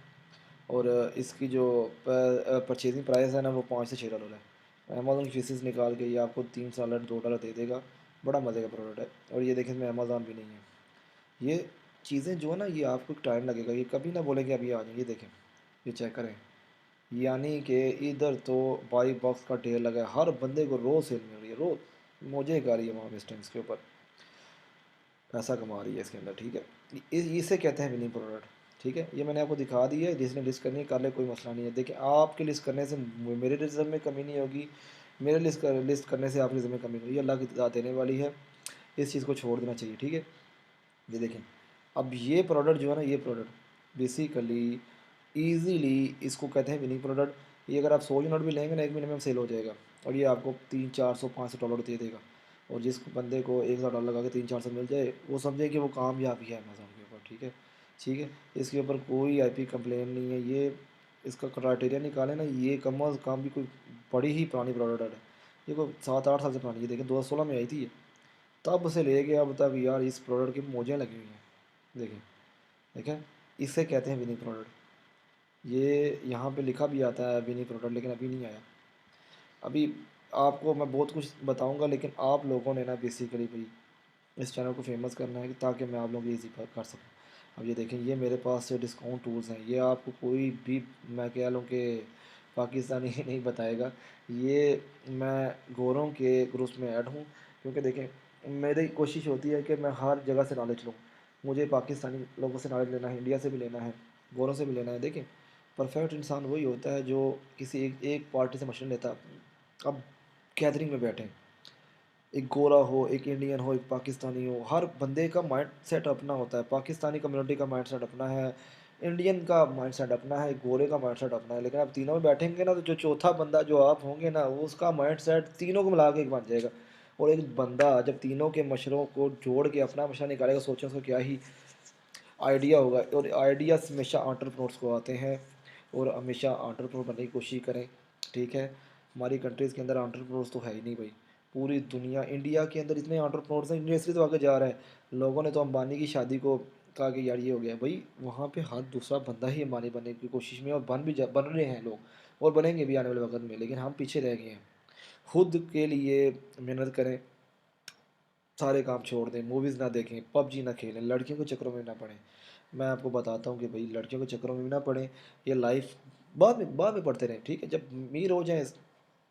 और इसकी जो परचेजिंग प्राइस है ना वो $5 से $6 है। अमेज़ोन की फीसेस निकाल के ये आपको $3 $2 दे देगा। बड़ा मज़े का प्रोडक्ट है। और ये देखें, इसमें अमेज़ोन भी नहीं है। ये चीज़ें जो है ना, ये आपको टाइम लगेगा, ये कभी ना बोले कि अभी आ जाएंगे। ये देखें, ये चेक करें, यानी कि इधर तो बाई बॉक्स का ढेर लगा है, हर बंदे को रोज़ सेल मिल रही है, रोज़ मौजें कर रही है वहाँ वेस्ट इसके ऊपर, पैसा कमा रही है इसके अंदर, ठीक है। इसे कहते हैं विनिंग प्रोडक्ट, ठीक है। ये मैंने आपको दिखा दी है, जिसने लिस्ट करनी है कर ले, कोई मसला नहीं है। देखिए, आपके लिस्ट करने से मेरे रिजल्ट में कमी नहीं होगी, मेरे लिस्ट करने से आपके रिजल्ट में कमी नहीं होगी, अल्लाह की दात देने वाली है, इस चीज़ को छोड़ देना चाहिए, ठीक है। ये देखें, अब ये प्रोडक्ट जो है ना, ये प्रोडक्ट बेसिकली ईजीली इसको कहते हैं विनिंग प्रोडक्ट। ये अगर आप 100 यूनिट भी लेंगे ना, 1 महीने में सेल हो जाएगा, और ये आपको 300-400-500 डॉलर दे देगा। और जिस बंदे को $1,000 लगा के 300-400 मिल जाए, वो समझे कि वो कामयाब ही है अमेज़ोन के ऊपर, ठीक है। ठीक है, इसके ऊपर कोई आईपी कंप्लेन नहीं है। ये इसका क्राइटेरिया निकाले ना, ये कम अज़ कम भी कोई बड़ी ही पुरानी प्रोडक्ट है, ये कोई 7-8 साल से पुरानी है। देखिए 2016 में आई थी ये, तब से लेके अब तक यार इस प्रोडक्ट की मौजें लगी हुई हैं। देखें, देखें, इसे कहते हैं विनिंग प्रोडक्ट। ये यहाँ पे लिखा भी आता है विनिंग प्रोडक्ट, लेकिन अभी नहीं आया। अभी आपको मैं बहुत कुछ बताऊंगा, लेकिन आप लोगों ने ना बेसिकली भाई इस चैनल को फेमस करना है, ताकि मैं आप लोगों की ईजी कर सकूँ। अब ये देखें, ये मेरे पास से डिस्काउंट टूल्स हैं, ये आपको कोई भी, मैं कह लूँ कि पाकिस्तानी नहीं बताएगा। ये मैं गोरों के ग्रुप्स में ऐड हूँ, क्योंकि देखें, मेरी कोशिश होती है कि मैं हर जगह से नॉलेज लूँ। मुझे पाकिस्तानी लोगों से नॉलेज लेना है, इंडिया से भी लेना है, गोरों से भी लेना है। देखें, परफेक्ट इंसान वही होता है जो किसी एक पार्टी से मशवरा लेता। अब गैदरिंग में बैठे, एक गोरा हो, एक इंडियन हो, एक पाकिस्तानी हो, हर बंदे का माइंड सेट अपना होता है। पाकिस्तानी कम्युनिटी का माइंड सेट अपना है, इंडियन का माइंड सेट अपना है, गोरे का माइंड सेट अपना है। लेकिन आप तीनों में बैठेंगे ना, तो जो चौथा बंदा जो आप होंगे ना, वो उसका माइंड सेट तीनों को मिला के एक बन जाएगा। और एक बंदा जब तीनों के मशरों को जोड़ के अपना मशरा निकालेगा, सोचें उसको क्या ही आइडिया होगा। और आइडियाज़ हमेशा एंटरप्रेन्योर्स को आते हैं, और हमेशा एंटरप्रेन्योर बनने की कोशिश करें, ठीक है। हमारी कंट्रीज़ के अंदर एंटरप्रेन्योर्स तो है ही नहीं भाई, पूरी दुनिया, इंडिया के अंदर इतने एंटरप्रेन्योर्स हैं, इंडिया इसलिए तो आगे जा रहा है। लोगों ने तो अंबानी की शादी को कहा कि यार ये हो गया भाई, वहाँ पे हर दूसरा बंदा ही अंबानी बनने की कोशिश में, और बन रहे हैं लोग, और बनेंगे भी आने वाले वक्त में। लेकिन हम पीछे रह गए हैं। खुद के लिए मेहनत करें, सारे काम छोड़ दें, मूवीज़ ना देखें, पबजी ना खेलें, लड़कियों के चक्करों में ना पड़ें। मैं आपको बताता हूँ कि भाई लड़कियों के चक्करों में भी ना पड़ें, ये लाइफ बाद में पढ़ते रहें, ठीक है? जब अमीर हो जाएँ,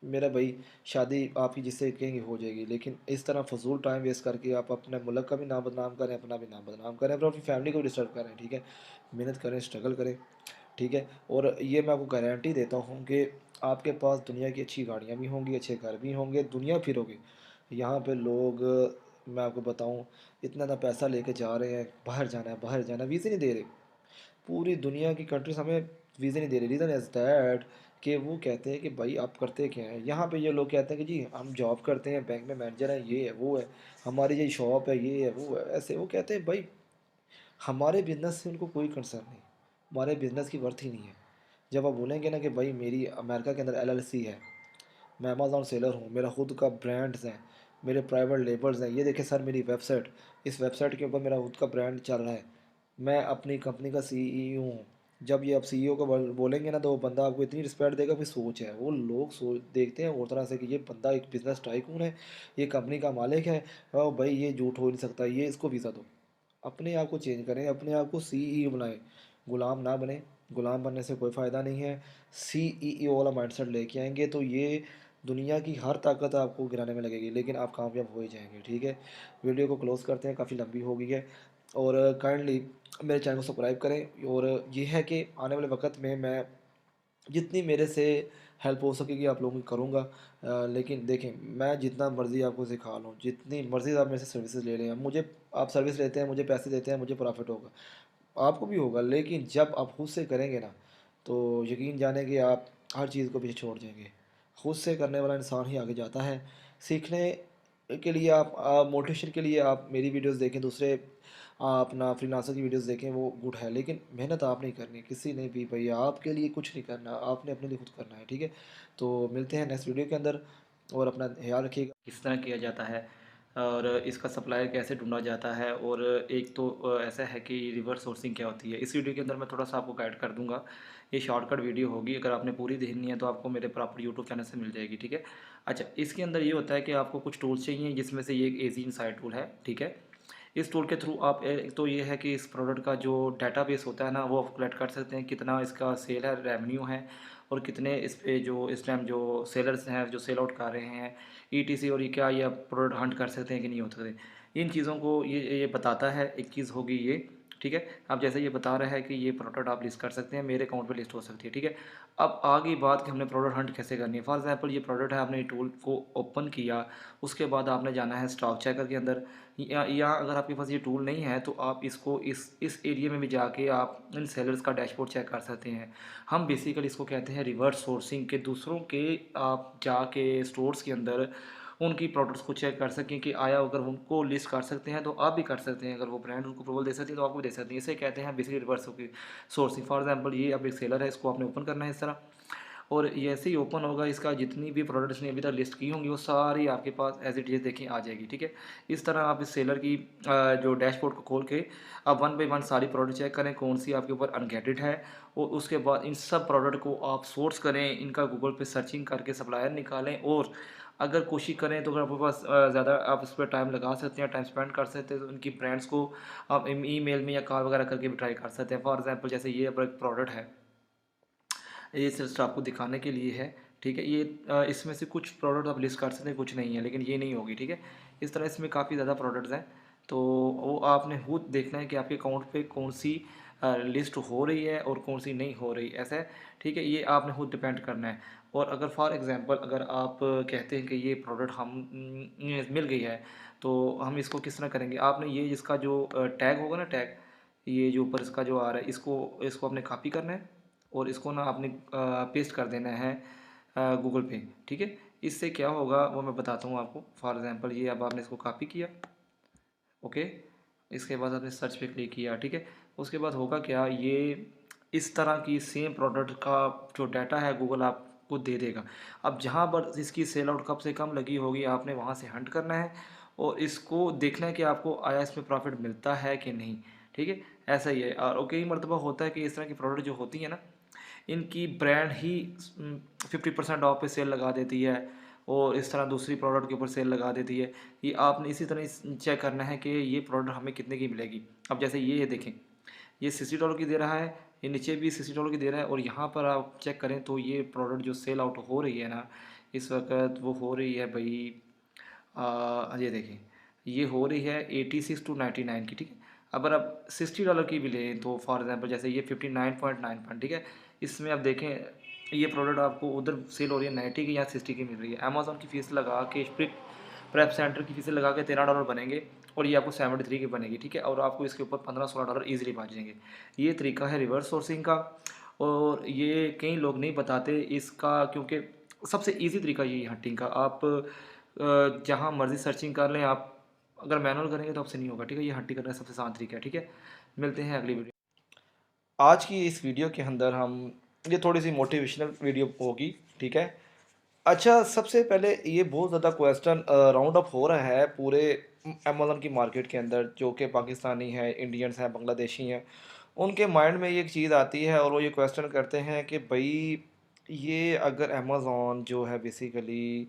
मेरा भाई शादी आप ही जिससे कहेंगे हो जाएगी, लेकिन इस तरह फ़ज़ूल टाइम वेस्ट करके आप अपने मुल्क का भी नाम बदनाम करें, अपना भी नाम बदनाम करें, और अपनी फैमिली को भी डिस्टर्ब करें, ठीक है? मेहनत करें, स्ट्रगल करें, ठीक है? और ये मैं आपको गारंटी देता हूँ कि आपके पास दुनिया की अच्छी गाड़ियाँ भी होंगी, अच्छे घर भी होंगे, दुनिया फिरोगे। यहाँ पे लोग, मैं आपको बताऊँ, इतना पैसा लेके जा रहे हैं, बाहर जाना, वीज़े नहीं दे रहे। पूरी दुनिया की कंट्रीज़ हमें वीज़े नहीं दे रही। रीज़न इज़ दैट कि वो कहते हैं कि भाई आप करते क्या हैं? यहाँ पे ये लोग कहते हैं कि जी हम जॉब करते हैं, बैंक में मैनेजर हैं, ये है, वो है, हमारी ये शॉप है, ये है, वो है। ऐसे वो कहते हैं भाई हमारे बिज़नेस से उनको कोई कंसर्न नहीं, हमारे बिज़नेस की वर्थ ही नहीं है। जब आप बोलेंगे ना कि भाई मेरी अमेरिका के अंदर एलएलसी है, मैं अमेज़न सेलर हूँ, मेरा खुद का ब्रांड्स हैं, मेरे प्राइवेट लेबल्स हैं, ये देखिए सर मेरी वेबसाइट, इस वेबसाइट के ऊपर मेरा खुद का ब्रांड चल रहा है, मैं अपनी कंपनी का सीईओ हूँ। जब ये आप सीईओ को बोलेंगे ना, तो वो बंदा आपको इतनी रिस्पेक्ट देगा, फिर सोच है वो लोग सोच देखते हैं और तरह से कि ये बंदा एक बिज़नेस टाइकून है, ये कंपनी का मालिक है, और भाई ये झूठ हो नहीं सकता, ये इसको वीज़ा दो। अपने आप को चेंज करें, अपने आप को सीईओ बनाएं, गुलाम ना बने। गुलाम बनने से कोई फ़ायदा नहीं है। सीईओ वाला माइंडसेट लेके आएंगे तो ये दुनिया की हर ताकत आपको गिराने में लगेगी, लेकिन आप कामयाब हो ही जाएंगे, ठीक है? वीडियो को क्लोज़ करते हैं, काफ़ी लंबी हो गई है। और काइंडली मेरे चैनल को सब्सक्राइब करें, और ये है कि आने वाले वक्त में मैं जितनी मेरे से हेल्प हो सकेगी आप लोगों की करूँगा। लेकिन देखें, मैं जितना मर्ज़ी आपको सिखा लूँ, जितनी मर्ज़ी आप मेरे से सर्विसेज ले लें, मुझे आप सर्विस लेते हैं, मुझे पैसे देते हैं, मुझे प्रॉफिट होगा, आपको भी होगा, लेकिन जब आप खुद से करेंगे ना, तो यकीन जाने कि आप हर चीज़ को पीछे छोड़ जाएंगे। खुद से करने वाला इंसान ही आगे जाता है। सीखने के लिए आप मोटिवेशन के लिए आप मेरी वीडियोस देखें, दूसरे अपना फ्रीलांसर की वीडियोस देखें, वो गुड है, लेकिन मेहनत आप नहीं करनी किसी ने भी, भैया आपके लिए कुछ नहीं करना, आपने अपने लिए खुद करना है, ठीक है? तो मिलते हैं नेक्स्ट वीडियो के अंदर, और अपना ख्याल रखिएगा। किस तरह किया जाता है और इसका सप्लायर कैसे ढूंढा जाता है, और एक तो ऐसा है कि रिवर्स सोर्सिंग क्या होती है, इस वीडियो के अंदर मैं थोड़ा सा आपको गाइड कर दूंगा। ये शॉर्टकट वीडियो होगी, अगर आपने पूरी देखनी है तो आपको मेरे प्रॉपर यूट्यूब चैनल से मिल जाएगी, ठीक है? अच्छा, इसके अंदर ये होता है कि आपको कुछ टूल्स चाहिए, जिसमें से ये एक एजी इनसाइट टूल है, ठीक है? इस टूल के थ्रू आप एक तो ये है कि इस प्रोडक्ट का जो डाटाबेस होता है ना, वो आप कलेक्ट कर सकते हैं, कितना इसका सेल है, रेवेन्यू है, और कितने इस पे जो इस टाइम जो सेलर्स हैं जो सेल आउट कर रहे हैं, ईटीसी, और ये क्या ये आप प्रोडक्ट हंट कर सकते हैं कि नहीं हो सकते, इन चीज़ों को ये बताता है। एक चीज़ होगी ये, ठीक है? अब जैसे ये बता रहा है कि ये प्रोडक्ट आप लिस्ट कर सकते हैं, मेरे अकाउंट पे लिस्ट हो सकती है, ठीक है? अब आगे बात कि हमने प्रोडक्ट हंट कैसे करनी है। फॉर एग्जांपल ये प्रोडक्ट है, आपने टूल को ओपन किया, उसके बाद आपने जाना है स्टॉक चेकर के अंदर, या अगर आपके पास ये टूल नहीं है तो आप इसको इस एरिया में भी जाके आप इन सेलर्स का डैशबोर्ड चेक कर सकते हैं। हम बेसिकली इसको कहते हैं रिवर्स सोर्सिंग, के दूसरों के आप जाके स्टोर्स के अंदर उनकी प्रोडक्ट्स को चेक कर सकें कि आया, अगर उनको लिस्ट कर सकते हैं तो आप भी कर सकते हैं, अगर वो ब्रांड उनको अप्रूवल दे सकती है तो आपको भी दे सकती है। इसे कहते हैं basically reverse sourcing. For example ये अब एक सेलर है, इसको आपने ओपन करना है इस तरह, और ये ऐसे ही ओपन होगा, इसका जितनी भी प्रोडक्ट्स ने अभी तक लिस्ट की होंगी वो सारी आपके पास एज इट इज़ देखें आ जाएगी, ठीक है? इस तरह आप इस सेलर की जो डैशबोर्ड को खोल के आप वन बाई वन सारी प्रोडक्ट चेक करें कौन सी आपके ऊपर अनगेटेड है, और उसके बाद इन सब प्रोडक्ट को आप सोर्स करें, इनका गूगल पे सर्चिंग करके सप्लायर निकालें, और अगर कोशिश करें तो अगर आपके पास ज़्यादा आप इस पर टाइम लगा सकते हैं, टाइम स्पेंड कर सकते हैं, तो उनकी ब्रांड्स को आप ईमेल में या कॉल वगैरह करके भी ट्राई कर सकते हैं। फॉर एग्जांपल जैसे ये एक प्रोडक्ट है, ये सिर्फ आपको दिखाने के लिए है, ठीक है? ये इसमें से कुछ प्रोडक्ट आप लिस्ट कर सकते हैं, कुछ नहीं है, लेकिन ये नहीं होगी, ठीक है? इस तरह इसमें काफ़ी ज़्यादा प्रोडक्ट्स हैं, तो वो आपने खुद देखना है कि आपके अकाउंट पे कौन सी लिस्ट हो रही है और कौन सी नहीं हो रही, ऐसा है, ठीक है? ये आपने खुद डिपेंड करना है। और अगर फॉर एग्जांपल अगर आप कहते हैं कि ये प्रोडक्ट हम मिल गई है, तो हम इसको किस तरह करेंगे? आपने ये इसका जो टैग होगा ना, टैग, ये जो ऊपर इसका जो आ रहा है, इसको इसको आपने कॉपी करना है, और इसको ना आपने पेस्ट कर देना है गूगल पे, ठीक है? इससे क्या होगा वो मैं बताता हूँ आपको। फॉर एग्जांपल ये अब आपने इसको कॉपी किया, ओके, इसके बाद आपने सर्च पे क्लिक किया, ठीक है? उसके बाद होगा क्या, ये इस तरह की सेम प्रोडक्ट का जो डाटा है गूगल आपको दे देगा। अब जहाँ पर इसकी सेल आउट कम से कम लगी होगी, आपने वहाँ से हंट करना है, और इसको देखना है कि आपको आया इसमें प्रॉफिट मिलता है कि नहीं, ठीक है? ऐसा ही है। और कई मरतबा होता है कि इस तरह की प्रोडक्ट जो होती है ना, इनकी ब्रांड ही 50% ऑफ पे सेल लगा देती है, और इस तरह दूसरी प्रोडक्ट के ऊपर सेल लगा देती है। ये आपने इसी तरह चेक करना है कि ये प्रोडक्ट हमें कितने की मिलेगी। अब जैसे ये देखें, ये $60 की दे रहा है, ये नीचे भी $60 की दे रहा है, और यहाँ पर आप चेक करें तो ये प्रोडक्ट जो सेल आउट हो रही है ना इस वक्त, वो हो रही है भाई, ये देखें, ये हो रही है 86 to 99 की, ठीक है। अगर आप $60 की भी लें तो फॉर एग्जांपल जैसे ये 59.91, ठीक है। इसमें आप देखें ये प्रोडक्ट आपको उधर सेल हो रही है 90 की या 60 की मिल रही है। अमेज़ॉन की फ़ीस लगा के प्रेप सेंटर की फ़ीस लगा के $13 बनेंगे, और ये आपको 73 की बनेगी, ठीक है। और आपको इसके ऊपर $15-16 ईजिली बच जाएंगे। ये तरीका है रिवर्स सोर्सिंग का, और ये कई लोग नहीं बताते इसका, क्योंकि सबसे ईजी तरीका यही है हंटिंग का। आप जहाँ मर्ज़ी सर्चिंग कर लें, आप अगर मैनुअल करेंगे तो आपसे नहीं होगा, ठीक है। ये हंटिंग करने का सबसे आसान तरीका है, ठीक है। मिलते हैं अगली वीडियो। आज की इस वीडियो के अंदर हम, ये थोड़ी सी मोटिवेशनल वीडियो होगी, ठीक है। अच्छा, सबसे पहले ये बहुत ज़्यादा क्वेश्चन राउंड अप हो रहा है पूरे अमेज़न की मार्केट के अंदर, जो कि पाकिस्तानी हैं, इंडियंस हैं, बांग्लादेशी हैं, उनके माइंड में ये एक चीज़ आती है और वो ये क्वेश्चन करते हैं कि भाई, ये अगर अमेज़न जो है बेसिकली,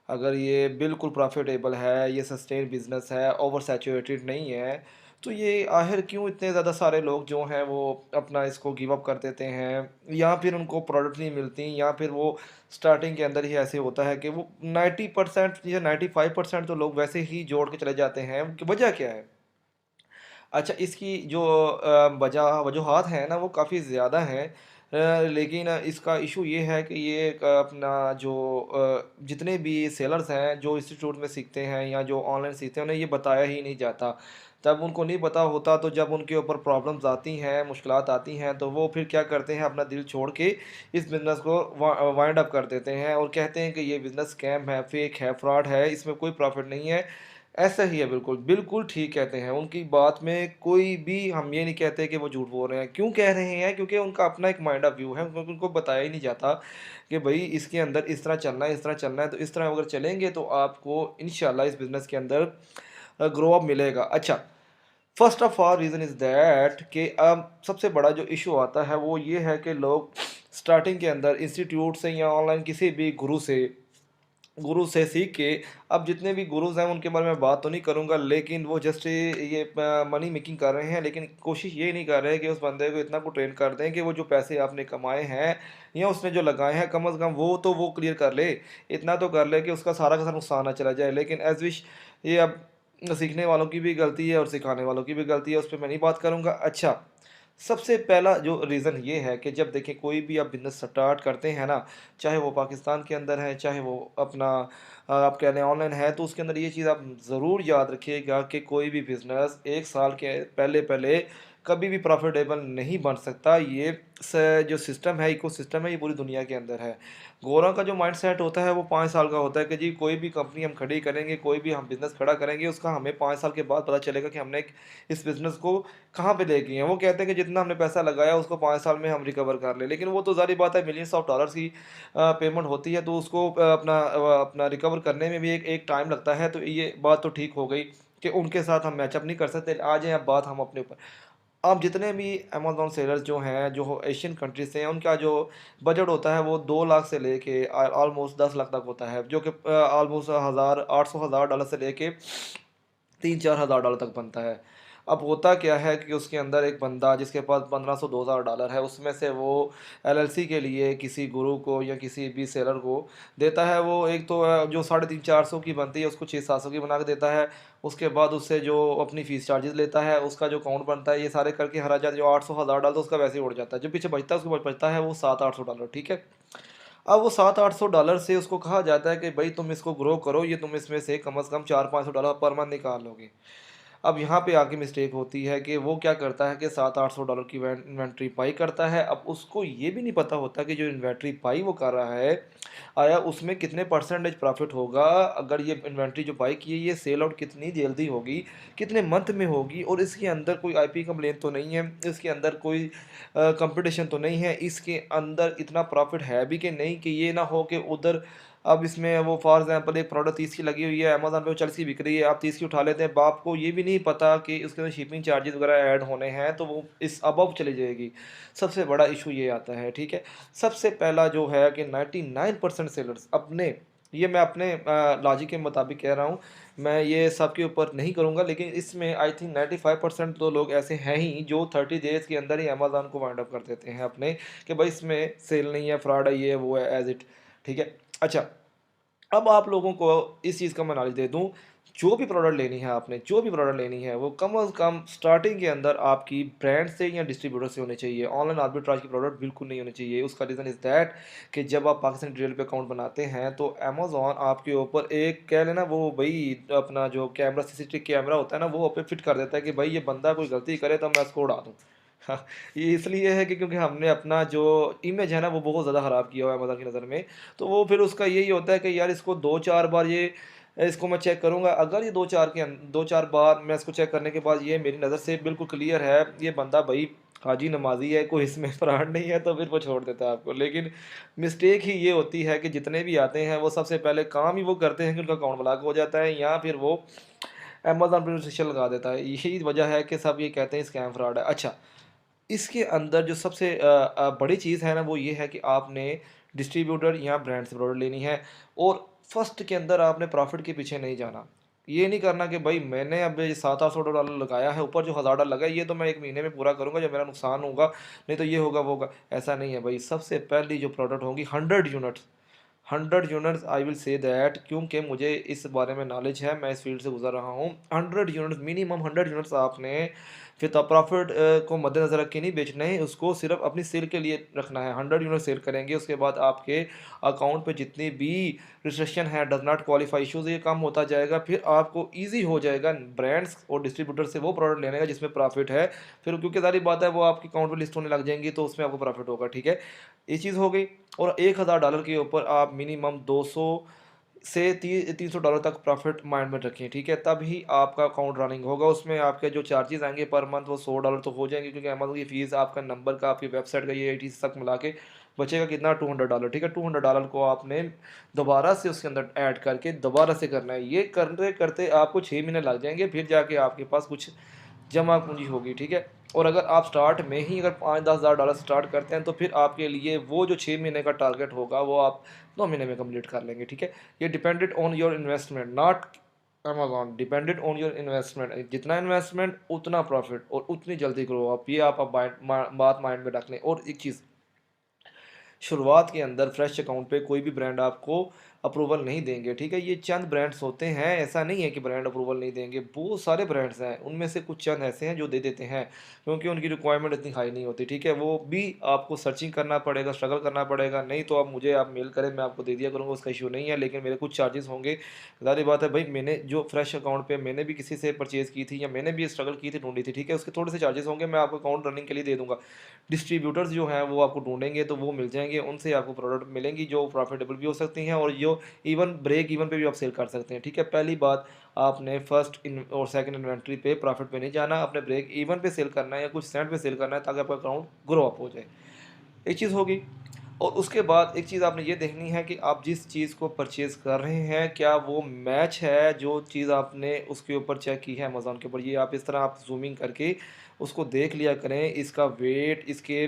अगर ये बिल्कुल प्रॉफिटेबल है, ये सस्टेन बिजनेस है, ओवर सैचुरेटेड नहीं है, तो ये आखिर क्यों इतने ज़्यादा सारे लोग जो हैं वो अपना इसको गिव अप कर देते हैं, या फिर उनको प्रोडक्ट नहीं मिलती, या फिर वो स्टार्टिंग के अंदर ही ऐसे होता है कि वो 90% या 95% तो लोग वैसे ही जोड़ के चले जाते हैं। उनकी वजह क्या है? अच्छा, इसकी जो वजूहात हैं ना, वो काफ़ी ज़्यादा हैं। लेकिन इसका इशू ये है कि ये एक अपना जो जितने भी सेलर्स हैं जो इंस्टीट्यूट में सीखते हैं या जो ऑनलाइन सीखते हैं, उन्हें ये बताया ही नहीं जाता। जब उनको नहीं पता होता तो जब उनके ऊपर प्रॉब्लम्स आती हैं, मुश्किलात आती हैं, तो वो फिर क्या करते हैं, अपना दिल छोड़ के इस बिज़नेस को वाइंड अप कर देते हैं और कहते हैं कि ये बिज़नेस स्कैम है, फेक है, फ्रॉड है, इसमें कोई प्रॉफिट नहीं है। ऐसा ही है, बिल्कुल, बिल्कुल ठीक कहते हैं। उनकी बात में कोई भी, हम ये नहीं कहते कि वो झूठ बोल रहे हैं। क्यों कह रहे हैं? क्योंकि उनका अपना एक माइंड ऑफ व्यू है, क्योंकि उनको बताया ही नहीं जाता कि भई इसके अंदर इस तरह चलना है, इस तरह चलना है। तो इस तरह अगर चलेंगे तो आपको इंशाल्लाह इस बिज़नेस के अंदर ग्रो अप मिलेगा। अच्छा, first of all reason is that कि सबसे बड़ा जो इश्यू आता है वो ये है कि लोग स्टार्टिंग के अंदर इंस्टीट्यूट से या ऑनलाइन किसी भी गुरु से सीख के, अब जितने भी गुरुज़ हैं उनके बारे में बात तो नहीं करूँगा, लेकिन वो जस्ट ये मनी मेकिंग कर रहे हैं, लेकिन कोशिश ये नहीं कर रहे कि उस बंदे को इतना को ट्रेन कर दें कि वो जो पैसे आपने कमाए हैं या उसने जो लगाए हैं, कम अज़ कम वो तो वो क्लियर कर ले। इतना तो कर ले कि उसका सारा का सारा नुकसान ना चला जाए। लेकिन एज़ विश, ये अब सीखने वालों की भी गलती है और सिखाने वालों की भी गलती है, उस पे मैं नहीं बात करूँगा। अच्छा, सबसे पहला जो रीज़न ये है कि जब देखिए कोई भी आप बिज़नेस स्टार्ट करते हैं ना, चाहे वो पाकिस्तान के अंदर है, चाहे वो अपना आप कह लें ऑनलाइन है, तो उसके अंदर ये चीज़ आप ज़रूर याद रखिएगा कि कोई भी बिज़नेस 1 साल के पहले कभी भी प्रॉफ़िटेबल नहीं बन सकता। ये जो सिस्टम है, इकोसिस्टम है, ये पूरी दुनिया के अंदर है। गोरों का जो माइंडसेट होता है वो 5 साल का होता है कि जी कोई भी कंपनी हम खड़ी करेंगे, कोई भी हम बिज़नेस खड़ा करेंगे, उसका हमें 5 साल के बाद पता चलेगा कि हमने इस बिज़नेस को कहाँ पे लेके हैं। वो कहते हैं कि जितना हमने पैसा लगाया उसको 5 साल में हम रिकवर कर लें, लेकिन वो तो ज़ाहिर बात है, मिलियंस ऑफ डॉलर्स की पेमेंट होती है, तो उसको अपना रिकवर करने में भी एक एक टाइम लगता है। तो ये बात तो ठीक हो गई कि उनके साथ हम मैचअप नहीं कर सकते। आ जाएँ अब बात हम अपने ऊपर। अब जितने भी अमेज़न सेलर्स जो हैं, जो एशियन कंट्रीज़ से हैं, उनका जो बजट होता है वो 2 लाख से लेके ऑलमोस्ट 10 लाख तक होता है, जो कि ऑलमोस्ट 800,000 डॉलर से लेके 3-4 हज़ार डॉलर तक बनता है। अब होता क्या है कि उसके अंदर एक बंदा जिसके पास 1500-2000 डॉलर है, उसमें से वो एलएलसी के लिए किसी गुरु को या किसी भी सेलर को देता है। वो एक तो जो 350-400 की बनती है उसको 600-700 की बना के देता है। उसके बाद उससे जो अपनी फ़ीस चार्जेस लेता है, उसका जो अकाउंट बनता है, ये सारे करके हर जो 800-1000 डॉलर उसका वैसे ही उड़ जाता है। जो पीछे बचता है, उसके बाद बचता है वो 700-800 डॉलर, ठीक है। अब वो 700-800 डॉलर से उसको कहा जाता है कि भाई तुम इसको ग्रो करो, ये तुम इसमें से कम से कम 400-500 डॉलर पर मंथ निकाल लोगे। अब यहाँ पे आके मिस्टेक होती है कि वो क्या करता है कि 700-800 डॉलर की इन्वेंट्री बाई करता है। अब उसको ये भी नहीं पता होता कि जो इन्वेंट्री बाई वो कर रहा है, आया उसमें कितने परसेंटेज प्रॉफिट होगा, अगर ये इन्वेंट्री जो बाई की है ये सेल आउट कितनी जल्दी होगी, कितने मंथ में होगी, और इसके अंदर कोई आईपी कंप्लेन तो नहीं है, इसके अंदर कोई कंपटीशन तो नहीं है, इसके अंदर इतना प्रॉफिट है भी कि नहीं, कि ये ना हो कि उधर अब इसमें वो फॉर एग्जांपल एक प्रोडक्ट 30 की लगी हुई है, अमेज़न पे वो 40 की बिक रही है, आप 30 की उठा लेते हैं, बाप को ये भी नहीं पता कि उसके अंदर शिपिंग चार्जेस वगैरह ऐड होने हैं, तो वो इस अबव चली जाएगी। सबसे बड़ा इशू ये आता है, ठीक है। सबसे पहला जो है कि 99% सेलर्स अपने ये मैं अपने लॉजिक के मुताबिक कह रहा हूँ, मैं ये सब के ऊपर नहीं करूँगा, लेकिन इसमें आई थिंक 95% तो लोग ऐसे हैं ही जो 30 डेज़ के अंदर ही अमेज़न को वाइंड अप कर देते हैं अपने, कि भाई इसमें सेल नहीं है, फ्रॉड है, ये वो है, एज़ इट। ठीक है? अच्छा, अब आप लोगों को इस चीज़ का मैं नॉलेज दे दूँ, जो भी प्रोडक्ट लेनी है आपने, जो भी प्रोडक्ट लेनी है, वो कम से कम स्टार्टिंग के अंदर आपकी ब्रांड से या डिस्ट्रीब्यूटर से होनी चाहिए। ऑनलाइन आर्बिट्राज की प्रोडक्ट बिल्कुल नहीं होनी चाहिए। उसका रीज़न इज़ दैट कि जब आप पाकिस्तान रियल पे अकाउंट बनाते हैं, तो अमेज़न आपके ऊपर एक कह लेना वो भई अपना जो कैमरा सीसीटीवी कैमरा होता है ना, वो पे फिट कर देता है कि भाई ये बंदा कोई गलती करे तो मैं इसको उड़ा दूँ। हाँ, ये इसलिए है कि क्योंकि हमने अपना जो इमेज है ना, वो बहुत ज़्यादा ख़राब किया हुआ है अमेज़न की नज़र में। तो वो फिर उसका यही होता है कि यार इसको 2-4 बार ये इसको मैं चेक करूँगा, अगर ये 2-4 बार मैं इसको चेक करने के बाद ये मेरी नज़र से बिल्कुल क्लियर है, ये बंदा भई हाजी नमाज़ी है, कोई इसमें फ्रॉड नहीं है, तो फिर वो छोड़ देता है आपको। लेकिन मिस्टेक ही ये होती है कि जितने भी आते हैं, वो सबसे पहले काम ही वो करते हैं कि उनका अकाउंट ब्लॉक हो जाता है, या फिर वो अमेज़न पे रिस्ट्रिक्शन लगा देता है। यही वजह है कि सब ये कहते हैं स्कैम फ्रॉड है। अच्छा, इसके अंदर जो सबसे बड़ी चीज़ है ना, वो ये है कि आपने डिस्ट्रीब्यूटर या ब्रांड से प्रोडक्ट लेनी है, और फर्स्ट के अंदर आपने प्रॉफिट के पीछे नहीं जाना। ये नहीं करना कि भाई मैंने अब ये 700-800 डॉलर लगाया है, ऊपर जो 1000 डॉलर लगा है, ये तो मैं एक महीने में पूरा करूंगा, जब मेरा नुकसान होगा, नहीं तो ये होगा वो होगा। ऐसा नहीं है भाई। सबसे पहली जो प्रोडक्ट होगी 100 units, 100 units I will say that, क्योंकि मुझे इस बारे में नॉलेज है, मैं इस फील्ड से गुजर रहा हूँ। 100 यूनिट्स मिनिमम, 100 यूनिट्स आपने फिर तो प्रॉफिट को मद्देनजर रख के नहीं बेचना है, उसको सिर्फ अपनी सेल के लिए रखना है। 100 यूनिट सेल करेंगे, उसके बाद आपके अकाउंट पे जितनी भी रिस्ट्रिक्शन है, डज नॉट क्वालिफाई इशूज़, ये कम होता जाएगा। फिर आपको ईजी हो जाएगा ब्रांड्स और डिस्ट्रीब्यूटर से वो प्रोडक्ट लेने का जिसमें प्रॉफिट है। फिर क्योंकि सारी बात है, वो आपके अकाउंट में लिस्ट होने लग जाएंगी, तो उसमें आपको प्रॉफिट होगा। ठीक है, ये चीज़ हो गई। और 1000 डॉलर के ऊपर आप मिनिमम 200 से 300 डॉलर तक प्रॉफिट माइंड में रखें। ठीक है, तब ही आपका अकाउंट रनिंग होगा। उसमें आपके जो चार्जेस आएंगे पर मंथ, वो 100 डॉलर तो हो जाएंगे, क्योंकि अमेज़न की फ़ीस आपका नंबर का, आपकी वेबसाइट का, ये ATC तक मिला के बचेगा कितना, 200 डॉलर। ठीक है, 200 डॉलर को आपने दोबारा से उसके अंदर ऐड करके दोबारा से करना है। ये करते करते आपको 6 महीने लग जाएंगे, फिर जाके आपके पास कुछ जमा पूंजी होगी। ठीक है, और अगर आप स्टार्ट में ही अगर 5-10 हज़ार डॉलर स्टार्ट करते हैं, तो फिर आपके लिए वो जो 6 महीने का टारगेट होगा, वो आप 2 महीने में कंप्लीट कर लेंगे। ठीक है, ये depended on your investment, not Amazon, depended on your investment. जितना इन्वेस्टमेंट उतना प्रॉफिट, और उतनी जल्दी ग्रो आप, ये आप बात माइंड में रख लें। और एक चीज़, शुरुआत के अंदर फ्रेश अकाउंट पे कोई भी ब्रांड आपको अप्रूवल नहीं देंगे। ठीक है, ये चंद ब्रांड्स होते हैं, ऐसा नहीं है कि ब्रांड अप्रूवल नहीं देंगे, बहुत सारे ब्रांड्स हैं, उनमें से कुछ चंद ऐसे हैं जो दे देते हैं, क्योंकि उनकी रिक्वायरमेंट इतनी हाई नहीं होती। ठीक है, वो भी आपको सर्चिंग करना पड़ेगा, स्ट्रगल करना पड़ेगा। नहीं तो आप मुझे आप मेल करें, मैं आपको दे दिया करूँगा, उसका इशू नहीं है, लेकिन मेरे कुछ चार्जेस होंगे। ज़ाहिर बात है भाई, मैंने जो फ्रेश अकाउंट पे मैंने भी किसी से परचेज़ की थी, या मैंने भी स्ट्रगल की थी, ढूंढी थी, ठीक है, उसके थोड़े से चार्जेस होंगे, मैं आपको अकाउंट रनिंग के लिए दे दूँगा। डिस्ट्रीब्यूटर्स जो हैं वो आपको ढूँढेंगे, तो वो मिल जाएँगे, उनसे आपको प्रोडक्ट मिलेंगी जो प्रॉफिटेबल भी हो सकती हैं, और जो इवन ब्रेक इवन पे भी आप सेल कर सकते हैं। ठीक है, पहली बात, आपने फर्स्ट इन और सेकंड इन्वेंट्री पे प्रॉफिट पे नहीं जाना, अपने ब्रेक इवन पे सेल करना है, या कुछ सेंट पे सेल करना है, ताकि आपका अकाउंट ग्रो अप हो जाए। एक चीज़ होगी। और उसके बाद एक चीज़ आपने ये देखनी है कि आप जिस चीज़ को परचेज़ कर रहे हैं, क्या वो मैच है जो चीज़ आपने उसके ऊपर चेक की है अमेज़न के ऊपर। ये आप इस तरह आप ज़ूमिंग करके उसको देख लिया करें, इसका वेट, इसके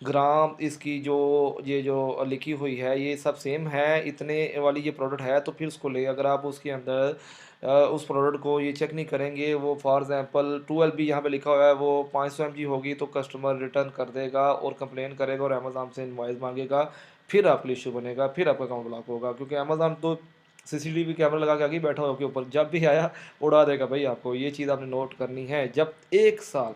ग्राम, इसकी जो ये जो लिखी हुई है, ये सब सेम है, इतने वाली ये प्रोडक्ट है, तो फिर उसको ले। अगर आप उसके अंदर उस प्रोडक्ट को ये चेक नहीं करेंगे, वो फॉर एग्जांपल 12 भी यहाँ पे लिखा हुआ है, वो 500 mg होगी, तो कस्टमर रिटर्न कर देगा और कंप्लेन करेगा और अमेज़न से इनवॉइस मांगेगा, फिर आपके लिए इशू बनेगा, फिर आपका अकाउंट ब्लॉक होगा, क्योंकि अमेज़न तो CCTV कैमरा लगा के आगे बैठा हो, के ऊपर जब भी आया उड़ा देगा भाई आपको। ये चीज़ आपने नोट करनी है। जब 1 साल,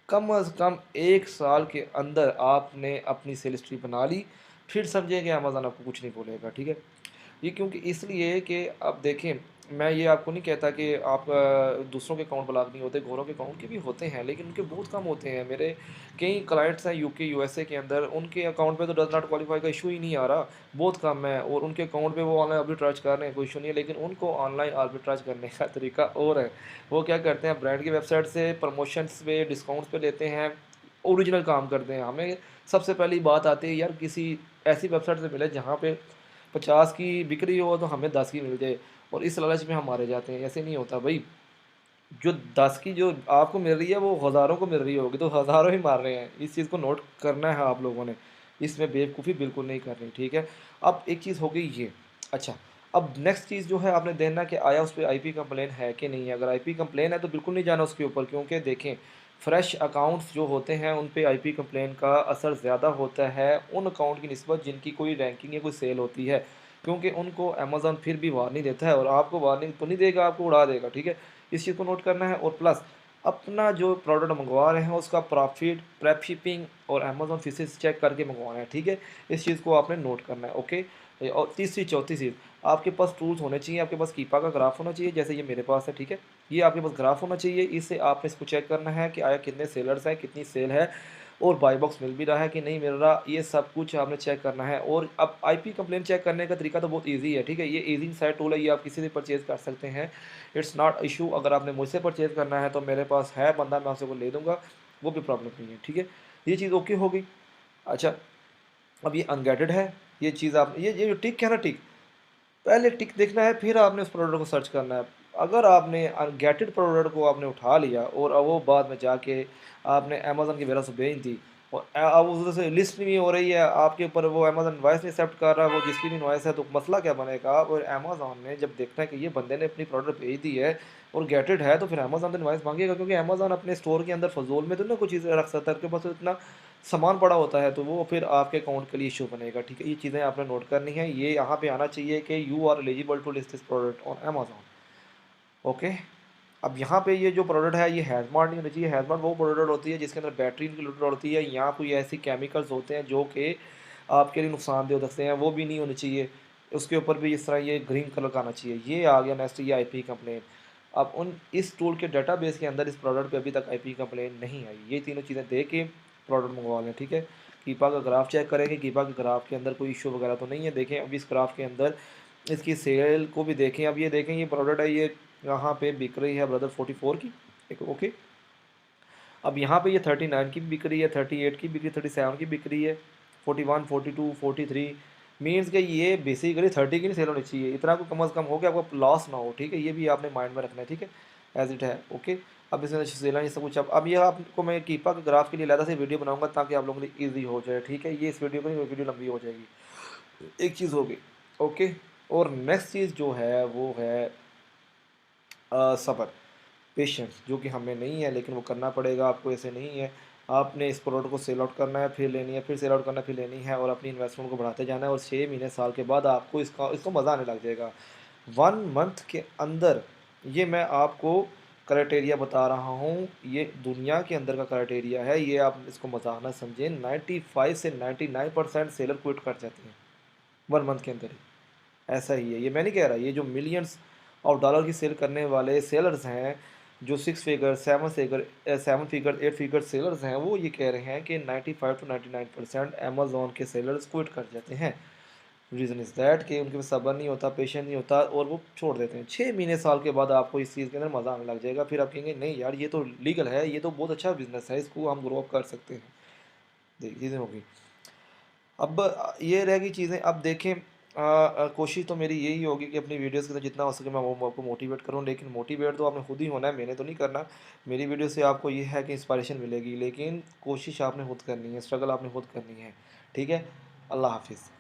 कम अज़ कम 1 साल के अंदर आपने अपनी सेल हिस्ट्री बना ली, फिर समझें कि अमेज़न आपको कुछ नहीं बोलेगा। ठीक है, ये क्योंकि इसलिए कि आप देखें, मैं ये आपको नहीं कहता कि आप दूसरों के अकाउंट ब्लॉक नहीं होते, गोरों के अकाउंट के भी होते हैं, लेकिन उनके बहुत कम होते हैं। मेरे कई क्लाइंट्स हैं यूके USA के अंदर, उनके अकाउंट पे तो डज नॉट क्वालिफाई का इशू ही नहीं आ रहा, बहुत कम है, और उनके अकाउंट पे वो ऑनलाइन आर्बिट्राज कर रहे हैं, कोई इशू नहीं है। लेकिन उनको ऑनलाइन आर्बिट्राज करने का तरीका और है। वो क्या करते हैं, ब्रांड की वेबसाइट से प्रमोशंस पे, डिस्काउंट्स पे लेते हैं, ओरिजिनल काम करते हैं। हमें सबसे पहली बात आती है, यार किसी ऐसी वेबसाइट से मिले जहाँ पे 50 की बिक रही हो, तो हमें 10 की मिल जाए, और इस लालच में हम मारे जाते हैं। ऐसे नहीं होता भाई, जो 10 की जो आपको मिल रही है, वो हज़ारों को मिल रही होगी, तो हज़ारों ही मार रहे हैं। इस चीज़ को नोट करना है आप लोगों ने, इसमें बेवकूफ़ी बिल्कुल नहीं करनी। ठीक है, अब एक चीज़ हो गई ये। अच्छा, अब नेक्स्ट चीज़ जो है आपने देखना कि आया उस पर आईपी कंप्लेन है कि नहीं है। अगर आईपी कंप्लेन है तो बिल्कुल नहीं जाना उसके ऊपर, क्योंकि देखें फ्रेश अकाउंट्स जो होते हैं उन पे आईपी कंप्लेन का असर ज़्यादा होता है उन अकाउंट की निस्बत जिनकी कोई रैंकिंग या कोई सेल होती है, क्योंकि उनको अमेज़न फिर भी वार्निंग देता है और आपको वार्निंग तो नहीं देगा, आपको उड़ा देगा। ठीक है, इस चीज़ को नोट करना है। और प्लस अपना जो प्रोडक्ट मंगवा रहे हैं उसका प्रॉफिट, प्रेप शिपिंग और अमेज़न फीसेस चेक करके मंगवाना है। ठीक है, इस चीज़ को आपने नोट करना है। ओके, और तीसरी चौथी चीज़, आपके पास टूल्स होने चाहिए, आपके पास कीपा का ग्राफ होना चाहिए, जैसे ये मेरे पास है। ठीक है, ये आपके पास ग्राफ होना चाहिए, इससे आपने इसको चेक करना है कि आया कितने सेलर्स हैं, कितनी सेल है और बाई बॉक्स मिल भी रहा है कि नहीं मिल रहा, ये सब कुछ आपने चेक करना है। और अब आईपी कंप्लेन चेक करने का तरीका तो बहुत ईजी है। ठीक है, ये ईजी साइड टूल है, ये आप किसी से परचेज़ कर सकते हैं, इट्स नॉट इशू। अगर आपने मुझसे परचेज़ करना है तो मेरे पास है बंदा, मैं आपसे को ले दूंगा, वो भी प्रॉब्लम नहीं है। ठीक है, ये चीज़ ओके होगी। अच्छा, अब ये अनगेटेड है, ये चीज़ आप ये जो टिक है ना, टिक पहले टिक देखना है, फिर आपने उस प्रोडक्ट को सर्च करना है। अगर आपने अनगेटेड प्रोडक्ट को आपने उठा लिया और अब वो बाद में जाके आपने अमेज़न की वेयरहाउस भेज दी और अब उधर से लिस्ट नहीं हो रही है आपके ऊपर, वो अमेज़न इनवॉइस नहीं एक्सेप्ट कर रहा, वो जिसकी भी इनवॉइस है, तो मसला क्या बनेगा। और अमेज़न ने जब देखना है कि ये बंदे ने अपनी प्रोडक्ट भेज दी है और गेटेड है, तो फिर अमेज़न तो इनवॉइस मांगेगा, क्योंकि अमेज़न अपने स्टोर के अंदर फजूल में तो ना कुछ चीज़ें रख सकता है, उसके पास तो इतना सामान पड़ा होता है, तो वो फिर आपके अकाउंट के लिए इशू बनेगा। ठीक है, ये चीज़ें आपने नोट करनी है, ये यहाँ पे आना चाहिए कि you are eligible to list this product on Amazon. Okay, अब यहाँ पे ये जो प्रोडक्ट है ये हैज़मार्ट नहीं होनी चाहिए। हैज़मार्ट वो प्रोडक्ट होती है जिसके अंदर बैटरी इंक्लूडेड होती है या कोई ऐसी केमिकल्स होते हैं जो कि आपके लिए नुकसानदेह हो सकते हैं, वो भी नहीं होनी चाहिए। उसके ऊपर भी इस तरह ये ग्रीन कलर का आना चाहिए। ये आ गया नेक्स्ट, ये आईपी कंप्लेन। अब उन इस टूल के डाटाबेस के अंदर इस प्रोडक्ट पे अभी तक आईपी कंप्लेन नहीं आई। ये तीनों चीज़ें दे के प्रोडक्ट मंगवा लें। ठीक है, कीपा का ग्राफ चेक करेंगे, कीपा के ग्राफ के अंदर कोई इशू वगैरह तो नहीं है। देखें अब इस ग्राफ के अंदर इसकी सेल को भी देखें। अब ये देखें, ये प्रोडक्ट है, ये यहाँ पे बिक रही है ब्रदर 44 की। एक ओके, अब यहाँ पे ये 39 की बिक रही है, 38 की बिक रही है, 37 की बिक रही है, 41, 42, 43 मीन्स कि ये बेसिकली 30 की नहीं सेल होनी चाहिए। इतना को कम अज़ कम हो कि आपको लॉस ना हो। ठीक है, ये भी आपने माइंड में रखना है। ठीक है, एज इट है। ओके, अब इसमें सेल ये सब कुछ। अब ये आपको मैं कीपा के ग्राफ के लिए अलग से वीडियो बनाऊंगा ताकि आप लोगों के लिए ईजी हो जाए। ठीक है, ये इस वीडियो में वीडियो लंबी हो जाएगी। एक चीज़ होगी। ओके, और नेक्स्ट चीज़ जो है वो है सब्र, पेशेंस, जो कि हमें नहीं है, लेकिन वो करना पड़ेगा आपको। ऐसे नहीं है, आपने इस प्रोडक्ट को सेल आउट करना है, फिर लेनी है, फिर सेल आउट करना है, फिर लेनी है, और अपनी इन्वेस्टमेंट को बढ़ाते जाना है, और 6 महीने साल के बाद आपको इसको मज़ा आने लग जाएगा। 1 मंथ के अंदर ये मैं आपको क्राइटेरिया बता रहा हूँ, ये दुनिया के अंदर का क्राइटेरिया है, ये आप इसको मजाक ना समझें। 95 से 99% सेलर क्विट कर जाते हैं 1 मंथ के अंदर ही। ऐसा ही है, ये मैं नहीं कह रहा, ये जो मिलियंस ऑफ डॉलर की सेल करने वाले सेलर्स हैं, जो 6 फिगर 7 फिगर 8 फिगर सेलर्स हैं, वो ये कह रहे हैं कि 95 to 99% अमेज़ॉन के सेलर्स क्विट कर जाते हैं। रीज़न इज़ दैट कि उनके पास सब्र नहीं होता, पेशेंस नहीं होता, और वो छोड़ देते हैं। 6 महीने साल के बाद आपको इस चीज़ के अंदर मज़ा आने लग जाएगा, फिर आप कहेंगे नहीं यार ये तो लीगल है, ये तो बहुत अच्छा बिजनेस है, इसको हम ग्रो अप कर सकते हैं। देखिए चीज़ें होगी। अब ये रहेगी चीज़ें। अब देखें, कोशिश तो मेरी यही होगी कि अपनी वीडियोस के अंदर जितना हो सके मैं वो आपको मोटिवेट करूं, लेकिन मोटिवेट तो आपने खुद ही होना है, मैंने तो नहीं करना। मेरी वीडियो से आपको ये है कि इंस्पायरेशन मिलेगी, लेकिन कोशिश आपने खुद करनी है, स्ट्रगल आपने खुद करनी है। ठीक है, अल्लाह हाफिज़।